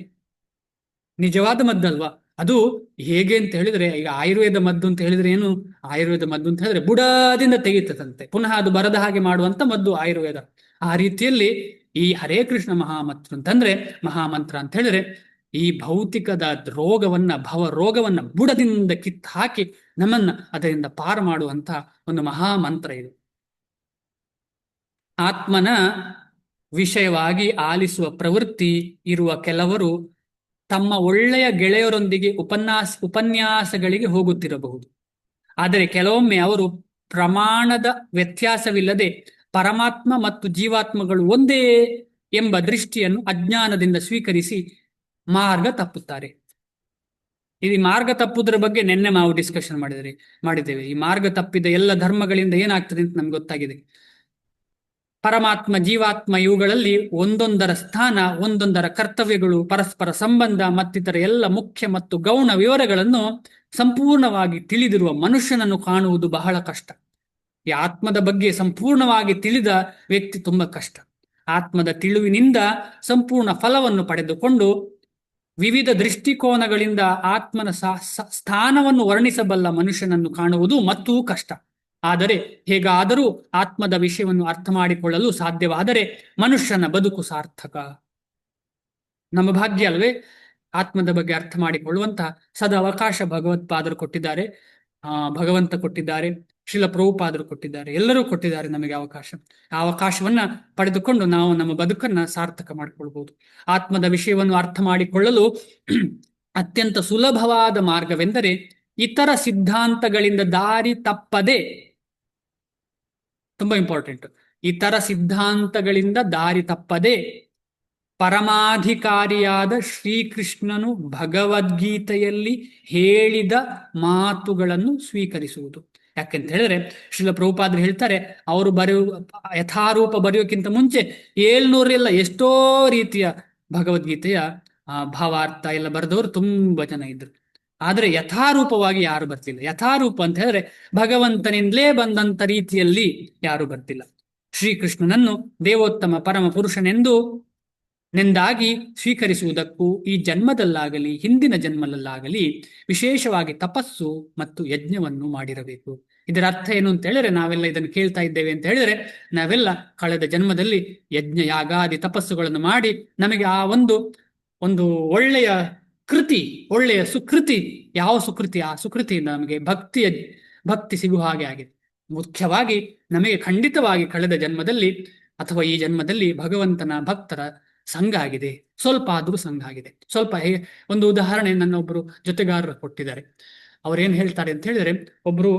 ನಿಜವಾದ ಮದ್ದಲ್ವಾ? ಅದು ಹೇಗೆ ಅಂತ ಹೇಳಿದ್ರೆ, ಈಗ ಆಯುರ್ವೇದ ಮದ್ದು ಅಂತ ಹೇಳಿದ್ರೆ ಏನು? ಆಯುರ್ವೇದ ಮದ್ದು ಅಂತ ಹೇಳಿದ್ರೆ ಬುಡದಿಂದ ತೆಗೀತದಂತೆ, ಪುನಃ ಅದು ಬರದ ಹಾಗೆ ಮಾಡುವಂತ ಮದ್ದು ಆಯುರ್ವೇದ. ಆ ರೀತಿಯಲ್ಲಿ ಈ ಹರೇ ಕೃಷ್ಣ ಮಹಾಮಂತ್ರ ಅಂತ ಹೇಳಿದ್ರೆ, ಈ ಭೌತಿಕದ ಭವ ರೋಗವನ್ನ ಬುಡದಿಂದ ಕಿತ್ತು ಹಾಕಿ ನಮ್ಮನ್ನ ಅದರಿಂದ ಪಾರು ಮಾಡುವಂತ ಒಂದು ಮಹಾಮಂತ್ರ ಇದು. ಆತ್ಮನ ವಿಷಯವಾಗಿ ಆಲಿಸುವ ಪ್ರವೃತ್ತಿ ಇರುವ ಕೆಲವರು ತಮ್ಮ ಒಳ್ಳೆಯ ಗೆಳೆಯರೊಂದಿಗೆ ಉಪನ್ಯಾಸಗಳಿಗೆ ಹೋಗುತ್ತಿರಬಹುದು. ಆದರೆ ಕೆಲವೊಮ್ಮೆ ಅವರು ಪ್ರಮಾಣದ ವ್ಯತ್ಯಾಸವಿಲ್ಲದೆ ಪರಮಾತ್ಮ ಮತ್ತು ಜೀವಾತ್ಮಗಳು ಒಂದೇ ಎಂಬ ದೃಷ್ಟಿಯನ್ನು ಅಜ್ಞಾನದಿಂದ ಸ್ವೀಕರಿಸಿ ಮಾರ್ಗ ತಪ್ಪುತ್ತಾರೆ. ಈ ಮಾರ್ಗ ತಪ್ಪುವುದರ ಬಗ್ಗೆ ನಿನ್ನೆ ನಾವು ಡಿಸ್ಕಷನ್ ಮಾಡಿದ್ದೇವೆ. ಈ ಮಾರ್ಗ ತಪ್ಪಿದ ಎಲ್ಲ ಧರ್ಮಗಳಿಂದ ಏನಾಗ್ತದೆ ಅಂತ ನಮ್ಗೆ ಗೊತ್ತಾಗಿದೆ. ಪರಮಾತ್ಮ ಜೀವಾತ್ಮ ಇವುಗಳಲ್ಲಿ ಒಂದೊಂದರ ಸ್ಥಾನ, ಒಂದೊಂದರ ಕರ್ತವ್ಯಗಳು, ಪರಸ್ಪರ ಸಂಬಂಧ ಮತ್ತಿತರ ಎಲ್ಲ ಮುಖ್ಯ ಮತ್ತು ಗೌಣ ವಿವರಗಳನ್ನು ಸಂಪೂರ್ಣವಾಗಿ ತಿಳಿದಿರುವ ಮನುಷ್ಯನನ್ನು ಕಾಣುವುದು ಬಹಳ ಕಷ್ಟ. ಈ ಆತ್ಮದ ಬಗ್ಗೆ ಸಂಪೂರ್ಣವಾಗಿ ತಿಳಿದ ವ್ಯಕ್ತಿ ತುಂಬಾ ಕಷ್ಟ. ಆತ್ಮದ ತಿಳಿವಿನಿಂದ ಸಂಪೂರ್ಣ ಫಲವನ್ನು ಪಡೆದುಕೊಂಡು ವಿವಿಧ ದೃಷ್ಟಿಕೋನಗಳಿಂದ ಆತ್ಮನ ಸ್ಥಾನವನ್ನು ವರ್ಣಿಸಬಲ್ಲ ಮನುಷ್ಯನನ್ನು ಕಾಣುವುದು ಮತ್ತೂ ಕಷ್ಟ. ಆದರೆ ಹೇಗಾದರೂ ಆತ್ಮದ ವಿಷಯವನ್ನು ಅರ್ಥ ಮಾಡಿಕೊಳ್ಳಲು ಸಾಧ್ಯವಾದರೆ ಮನುಷ್ಯನ ಬದುಕು ಸಾರ್ಥಕ. ನಮ್ಮ ಭಾಗ್ಯ ಅಲ್ವೇ ಆತ್ಮದ ಬಗ್ಗೆ ಅರ್ಥ ಮಾಡಿಕೊಳ್ಳುವಂತಹ ಸದ ಅವಕಾಶ ಭಗವತ್ಪಾದರು ಕೊಟ್ಟಿದ್ದಾರೆ, ಭಗವಂತ ಕೊಟ್ಟಿದ್ದಾರೆ, ಶ್ರೀಲ ಪ್ರಭುಪಾದರು ಕೊಟ್ಟಿದ್ದಾರೆ, ಎಲ್ಲರೂ ಕೊಟ್ಟಿದ್ದಾರೆ ನಮಗೆ ಅವಕಾಶ. ಆ ಅವಕಾಶವನ್ನ ಪಡೆದುಕೊಂಡು ನಾವು ನಮ್ಮ ಬದುಕನ್ನ ಸಾರ್ಥಕ ಮಾಡಿಕೊಳ್ಬಹುದು. ಆತ್ಮದ ವಿಷಯವನ್ನು ಅರ್ಥ ಮಾಡಿಕೊಳ್ಳಲು ಅತ್ಯಂತ ಸುಲಭವಾದ ಮಾರ್ಗವೆಂದರೆ ಇತರ ಸಿದ್ಧಾಂತಗಳಿಂದ ದಾರಿ ತಪ್ಪದೆ, ತುಂಬಾ ಇಂಪಾರ್ಟೆಂಟ್, ಇತರ ಸಿದ್ಧಾಂತಗಳಿಂದ ದಾರಿ ತಪ್ಪದೆ ಪರಮಾಧಿಕಾರಿಯಾದ ಶ್ರೀಕೃಷ್ಣನು ಭಗವದ್ಗೀತೆಯಲ್ಲಿ ಹೇಳಿದ ಮಾತುಗಳನ್ನು ಸ್ವೀಕರಿಸುವುದು. ಯಾಕೆಂತ ಹೇಳಿದ್ರೆ ಶ್ರೀಲ ಪ್ರಭುಪಾದರು ಹೇಳ್ತಾರೆ, ಅವರು ಯಥಾರೂಪ ಬರೆಯೋಕ್ಕಿಂತ ಮುಂಚೆ 700 ಎಷ್ಟೋ ರೀತಿಯ ಭಗವದ್ಗೀತೆಯ ಭಾವಾರ್ಥ ಎಲ್ಲ ಬರೆದವರು ತುಂಬಾ ಜನ ಇದ್ರು. ಆದರೆ ಯಥಾರೂಪವಾಗಿ ಯಾರು ಬರ್ತಿಲ್ಲ. ಯಥಾರೂಪ ಅಂತ ಹೇಳಿದ್ರೆ ಭಗವಂತನಿಂದಲೇ ಬಂದಂತ ರೀತಿಯಲ್ಲಿ ಯಾರು ಬರ್ತಿಲ್ಲ. ಶ್ರೀಕೃಷ್ಣನನ್ನು ದೇವೋತ್ತಮ ಪರಮ ಪುರುಷನೆಂದು ನೆಂದಾಗಿ ಸ್ವೀಕರಿಸುವುದಕ್ಕೂ ಈ ಜನ್ಮದಲ್ಲಾಗಲಿ ಹಿಂದಿನ ಜನ್ಮದಲ್ಲಾಗಲಿ ವಿಶೇಷವಾಗಿ ತಪಸ್ಸು ಮತ್ತು ಯಜ್ಞವನ್ನು ಮಾಡಿರಬೇಕು. ಇದರ ಅರ್ಥ ಏನು ಅಂತ ಹೇಳಿದ್ರೆ, ನಾವೆಲ್ಲ ಇದನ್ನು ಕೇಳ್ತಾ ಇದ್ದೇವೆ ಅಂತ ಹೇಳಿದ್ರೆ, ನಾವೆಲ್ಲ ಕಳೆದ ಜನ್ಮದಲ್ಲಿ ಯಜ್ಞ ಯಾಗಾದಿ ತಪಸ್ಸುಗಳನ್ನು ಮಾಡಿ ನಮಗೆ ಆ ಒಂದು ಒಳ್ಳೆಯ ಕೃತಿ, ಒಳ್ಳೆಯ ಸುಕೃತಿ, ಯಾವ ಸುಕೃತಿ, ಆ ಸುಕೃತಿಯಿಂದ ನಮಗೆ ಭಕ್ತಿ ಸಿಗುವ ಹಾಗೆ ಆಗಿದೆ. ಮುಖ್ಯವಾಗಿ ನಮಗೆ ಖಂಡಿತವಾಗಿ ಕಳೆದ ಜನ್ಮದಲ್ಲಿ ಅಥವಾ ಈ ಜನ್ಮದಲ್ಲಿ ಭಗವಂತನ ಭಕ್ತರ ಸಂಘ ಆಗಿದೆ, ಸ್ವಲ್ಪ ಆದರೂ ಸಂಘ ಆಗಿದೆ. ಸ್ವಲ್ಪ ಒಂದು ಉದಾಹರಣೆ ನನ್ನ ಒಬ್ಬರು ಜೊತೆಗಾರರು ಕೊಟ್ಟಿದ್ದಾರೆ. ಅವ್ರೇನ್ ಹೇಳ್ತಾರೆ ಅಂತ ಹೇಳಿದ್ರೆ, ಒಬ್ರು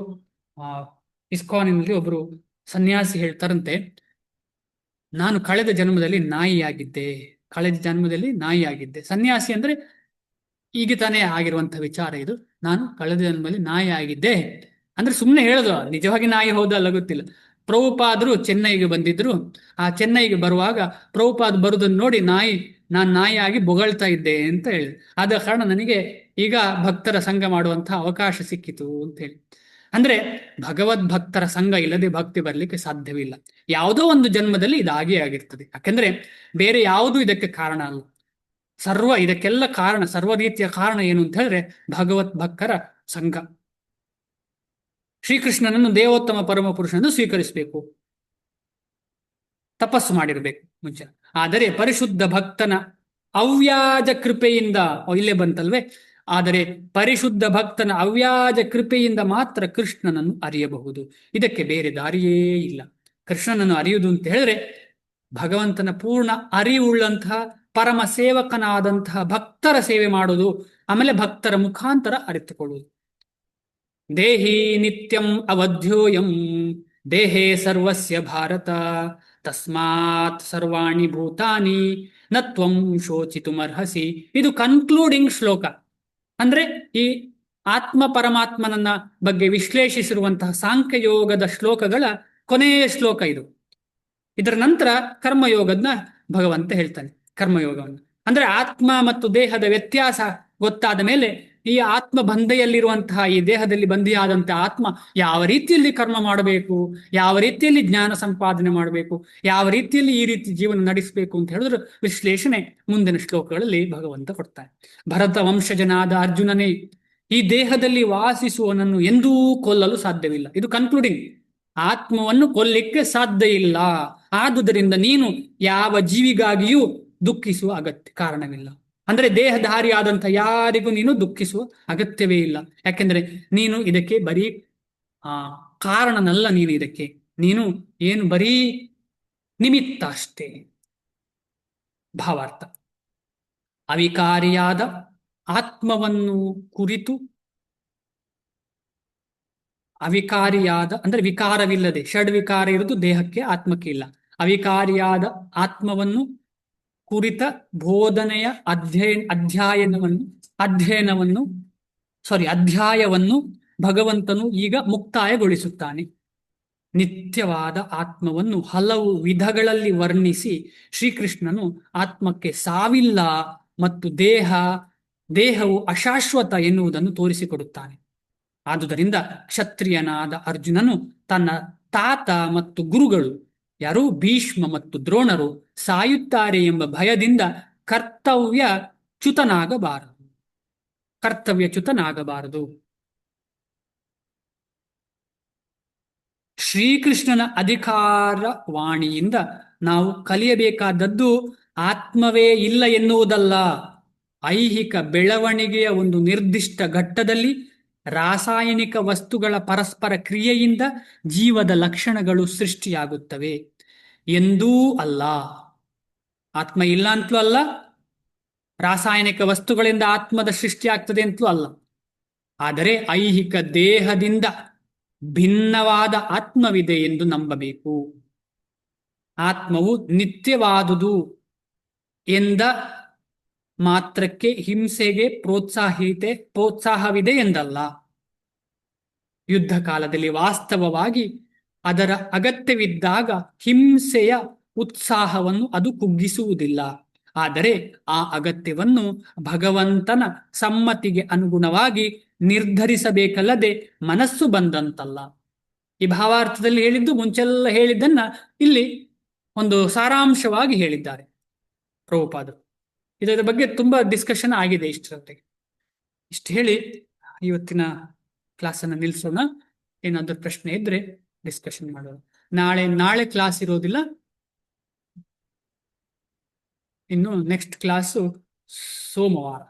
ಇಸ್ಕಾನಿನಲ್ಲಿ ಒಬ್ರು ಸನ್ಯಾಸಿ ಹೇಳ್ತಾರಂತೆ, ನಾನು ಕಳೆದ ಜನ್ಮದಲ್ಲಿ ನಾಯಿಯಾಗಿದ್ದೆ. ಸನ್ಯಾಸಿ ಅಂದ್ರೆ ಈಗ ತಾನೇ ಆಗಿರುವಂತಹ ವಿಚಾರ ಇದು. ನಾನು ಕಳೆದ ಜನ್ಮದಲ್ಲಿ ನಾಯಿ ಆಗಿದ್ದೆ ಅಂದ್ರೆ ಸುಮ್ಮನೆ ಹೇಳೋದು, ನಿಜವಾಗಿ ನಾಯಿ ಹೌದಲ್ಲ ಗೊತ್ತಿಲ್ಲ. ಪ್ರಭುಪಾದರು ಚೆನ್ನೈಗೆ ಬಂದಿದ್ರು. ಆ ಚೆನ್ನೈಗೆ ಬರುವಾಗ ಪ್ರಭುಪಾದ್ ಬರುದನ್ನು ನೋಡಿ ನಾನು ನಾಯಿಯಾಗಿ ಬೊಗಳ್ತಾ ಇದ್ದೆ ಅಂತ ಹೇಳಿದೆ. ಆದ ಕಾರಣ ನನಗೆ ಈಗ ಭಕ್ತರ ಸಂಘ ಮಾಡುವಂತಹ ಅವಕಾಶ ಸಿಕ್ಕಿತು ಅಂತ ಹೇಳಿ. ಅಂದ್ರೆ ಭಗವದ್ಭಕ್ತರ ಸಂಘ ಇಲ್ಲದೆ ಭಕ್ತಿ ಬರ್ಲಿಕ್ಕೆ ಸಾಧ್ಯವಿಲ್ಲ. ಯಾವುದೋ ಒಂದು ಜನ್ಮದಲ್ಲಿ ಇದಾಗೇ ಆಗಿರ್ತದೆ. ಯಾಕೆಂದ್ರೆ ಬೇರೆ ಯಾವುದೂ ಇದಕ್ಕೆ ಕಾರಣ ಅಲ್ಲ. ಇದಕ್ಕೆಲ್ಲ ಕಾರಣ, ಸರ್ವ ರೀತಿಯ ಕಾರಣ ಏನು ಅಂತ ಹೇಳಿದ್ರೆ ಭಗವತ್ ಭಕ್ತರ ಸಂಘ. ಶ್ರೀಕೃಷ್ಣನನ್ನು ದೇವೋತ್ತಮ ಪರಮ ಪುರುಷನನ್ನು ಸ್ವೀಕರಿಸಬೇಕು, ತಪಸ್ಸು ಮಾಡಿರಬೇಕು ಮುಂಚೆ. ಆದರೆ ಪರಿಶುದ್ಧ ಭಕ್ತನ ಅವ್ಯಾಜ ಕೃಪೆಯಿಂದ, ಇಲ್ಲೇ ಬಂತಲ್ವೇ, ಆದರೆ ಪರಿಶುದ್ಧ ಭಕ್ತನ ಅವ್ಯಾಜ ಕೃಪೆಯಿಂದ ಮಾತ್ರ ಕೃಷ್ಣನನ್ನು ಅರಿಯಬಹುದು. ಇದಕ್ಕೆ ಬೇರೆ ದಾರಿಯೇ ಇಲ್ಲ. ಕೃಷ್ಣನನ್ನು ಅರಿಯುವುದು ಅಂತ ಹೇಳಿದ್ರೆ ಭಗವಂತನ ಪೂರ್ಣ ಅರಿವುಳ್ಳಂತಹ ಪರಮ ಸೇವಕನಾದಂತಹ ಭಕ್ತರ ಸೇವೆ ಮಾಡುವುದು, ಆಮೇಲೆ ಭಕ್ತರ ಮುಖಾಂತರ ಅರಿತುಕೊಳ್ಳುವುದು. ದೇಹಿ ನಿತ್ಯಂ ಅವಧ್ಯೋಯಂ ದೇಹೇ ಸರ್ವಸ್ಯ ಭಾರತ ತಸ್ಮಾತ್ ಸರ್ವಾಣಿ ಭೂತಾನಿ ನತ್ವಂ ಶೋಚಿತುಮರ್ಹಸಿ. ಇದು ಕನ್ಕ್ಲೂಡಿಂಗ್ ಶ್ಲೋಕ. ಅಂದ್ರೆ ಈ ಆತ್ಮ ಪರಮಾತ್ಮನನ್ನ ಬಗ್ಗೆ ವಿಶ್ಲೇಷಿಸಿರುವಂತಹ ಸಾಂಖ್ಯಯೋಗದ ಶ್ಲೋಕಗಳ ಕೊನೆಯ ಶ್ಲೋಕ ಇದು. ಇದರ ನಂತರ ಕರ್ಮಯೋಗದ ಭಗವಂತ ಹೇಳ್ತಾನೆ. ಕರ್ಮಯೋಗವನ್ನು ಅಂದ್ರೆ ಆತ್ಮ ಮತ್ತು ದೇಹದ ವ್ಯತ್ಯಾಸ ಗೊತ್ತಾದ ಮೇಲೆ ಈ ಆತ್ಮ ಬಂಧೆಯಲ್ಲಿರುವಂತಹ, ಈ ದೇಹದಲ್ಲಿ ಬಂಧಿಯಾದಂತಹ ಆತ್ಮ ಯಾವ ರೀತಿಯಲ್ಲಿ ಕರ್ಮ ಮಾಡಬೇಕು, ಯಾವ ರೀತಿಯಲ್ಲಿ ಜ್ಞಾನ ಸಂಪಾದನೆ ಮಾಡಬೇಕು, ಯಾವ ರೀತಿಯಲ್ಲಿ ಈ ರೀತಿ ಜೀವನ ನಡೆಸಬೇಕು ಅಂತ ಹೇಳಿದ್ರೆ ವಿಶ್ಲೇಷಣೆ ಮುಂದಿನ ಶ್ಲೋಕಗಳಲ್ಲಿ ಭಗವಂತ ಕೊಡ್ತಾನೆ. ಭರತ ವಂಶಜನಾದ ಅರ್ಜುನನೇ, ಈ ದೇಹದಲ್ಲಿ ವಾಸಿಸುವನನ್ನು ಎಂದೂ ಕೊಲ್ಲಲು ಸಾಧ್ಯವಿಲ್ಲ. ಇದು ಕನ್ಕ್ಲೂಡಿಂಗ್. ಆತ್ಮವನ್ನು ಕೊಲ್ಲಿಕ್ಕೆ ಸಾಧ್ಯ ಇಲ್ಲ. ಆದುದರಿಂದ ನೀನು ಯಾವ ಜೀವಿಗಾಗಿಯೂ ದುಃಖಿಸುವ ಕಾರಣವಿಲ್ಲ. ಅಂದ್ರೆ ದೇಹಧಾರಿಯಾದಂಥ ಯಾರಿಗೂ ನೀನು ದುಃಖಿಸುವ ಅಗತ್ಯವೇ ಇಲ್ಲ. ಯಾಕೆಂದ್ರೆ ನೀನು ಇದಕ್ಕೆ ಬರೀ ಕಾರಣನಲ್ಲ, ನೀನು ಏನು ಬರೀ ನಿಮಿತ್ತ ಅಷ್ಟೇ. ಭಾವಾರ್ಥ: ಅವಿಕಾರಿಯಾದ ಆತ್ಮವನ್ನು ಕುರಿತು, ಅವಿಕಾರಿಯಾದ ಅಂದ್ರೆ ವಿಕಾರವಿಲ್ಲದೆ, ಷಡ್ವಿಕಾರ ಇರುವುದು ದೇಹಕ್ಕೆ, ಆತ್ಮಕ್ಕೆ ಇಲ್ಲ. ಅವಿಕಾರಿಯಾದ ಆತ್ಮವನ್ನು ಕುರಿತ ಬೋಧನೆಯ ಅಧ್ಯಾಯವನ್ನು ಭಗವಂತನು ಈಗ ಮುಕ್ತಾಯಗೊಳಿಸುತ್ತಾನೆ. ನಿತ್ಯವಾದ ಆತ್ಮವನ್ನು ಹಲವು ವಿಧಗಳಲ್ಲಿ ವರ್ಣಿಸಿ ಶ್ರೀಕೃಷ್ಣನು ಆತ್ಮಕ್ಕೆ ಸಾವಿಲ್ಲ ಮತ್ತು ದೇಹವು ಅಶಾಶ್ವತ ಎನ್ನುವುದನ್ನು ತೋರಿಸಿಕೊಡುತ್ತಾನೆ. ಆದುದರಿಂದ ಕ್ಷತ್ರಿಯನಾದ ಅರ್ಜುನನು ತನ್ನ ತಾತ ಮತ್ತು ಗುರುಗಳು ಯಾರು ಭೀಷ್ಮ ಮತ್ತು ದ್ರೋಣರು ಸಾಯುತ್ತಾರೆ ಎಂಬ ಭಯದಿಂದ ಕರ್ತವ್ಯಚ್ಯುತನಾಗಬಾರದು. ಶ್ರೀಕೃಷ್ಣನ ಅಧಿಕಾರ ವಾಣಿಯಿಂದ ನಾವು ಕಲಿಯಬೇಕಾದದ್ದು ಆತ್ಮವೇ ಇಲ್ಲ ಎನ್ನುವುದಲ್ಲ. ಐಹಿಕ ಬೆಳವಣಿಗೆಯ ಒಂದು ನಿರ್ದಿಷ್ಟ ಘಟ್ಟದಲ್ಲಿ ರಾಸಾಯನಿಕ ವಸ್ತುಗಳ ಪರಸ್ಪರ ಕ್ರಿಯೆಯಿಂದ ಜೀವದ ಲಕ್ಷಣಗಳು ಸೃಷ್ಟಿಯಾಗುತ್ತವೆ ಎಂದೂ ಅಲ್ಲ. ಆತ್ಮ ಇಲ್ಲ ಅಂತಲೂ ಅಲ್ಲ, ರಾಸಾಯನಿಕ ವಸ್ತುಗಳಿಂದ ಆತ್ಮದ ಸೃಷ್ಟಿಯಾಗ್ತದೆ ಅಂತಲೂ ಅಲ್ಲ. ಆದರೆ ಐಹಿಕ ದೇಹದಿಂದ ಭಿನ್ನವಾದ ಆತ್ಮವಿದೆ ಎಂದು ನಂಬಬೇಕು. ಆತ್ಮವು ನಿತ್ಯವಾದುದು ಎಂದ ಮಾತ್ರಕ್ಕೆ ಹಿಂಸೆಗೆ ಪ್ರೋತ್ಸಾಹವಿದೆ ಎಂದಲ್ಲ. ಯುದ್ಧ ಕಾಲದಲ್ಲಿ ವಾಸ್ತವವಾಗಿ ಅದರ ಅಗತ್ಯವಿದ್ದಾಗ ಹಿಂಸೆಯ ಉತ್ಸಾಹವನ್ನು ಅದು ಕುಗ್ಗಿಸುವುದಿಲ್ಲ. ಆದರೆ ಆ ಅಗತ್ಯವನ್ನು ಭಗವಂತನ ಸಮ್ಮತಿಗೆ ಅನುಗುಣವಾಗಿ ನಿರ್ಧರಿಸಬೇಕಲ್ಲದೆ ಮನಸ್ಸು ಬಂದಂತಲ್ಲ. ಈ ಭಾವಾರ್ಥದಲ್ಲಿ ಹೇಳಿದ್ದು ಮುಂಚೆಲ್ಲ ಹೇಳಿದ್ದನ್ನ ಇಲ್ಲಿ ಒಂದು ಸಾರಾಂಶವಾಗಿ ಹೇಳಿದ್ದಾರೆ ಪ್ರಭುಪಾದರು. ಇದರ ಬಗ್ಗೆ ತುಂಬಾ ಡಿಸ್ಕಷನ್ ಆಗಿದೆ ಇಷ್ಟರೊತ್ತಿಗೆ. ಇಷ್ಟು ಹೇಳಿ ಇವತ್ತಿನ ಕ್ಲಾಸನ್ನು ನಿಲ್ಲಿಸೋಣ. ಏನಾದರೂ ಪ್ರಶ್ನೆ ಇದ್ರೆ ಡಿಸ್ಕಷನ್ ಮಾಡೋಣ. ನಾಳೆ ಕ್ಲಾಸ್ ಇರೋದಿಲ್ಲ. ಇನ್ನು ನೆಕ್ಸ್ಟ್ ಕ್ಲಾಸು ಸೋಮವಾರ.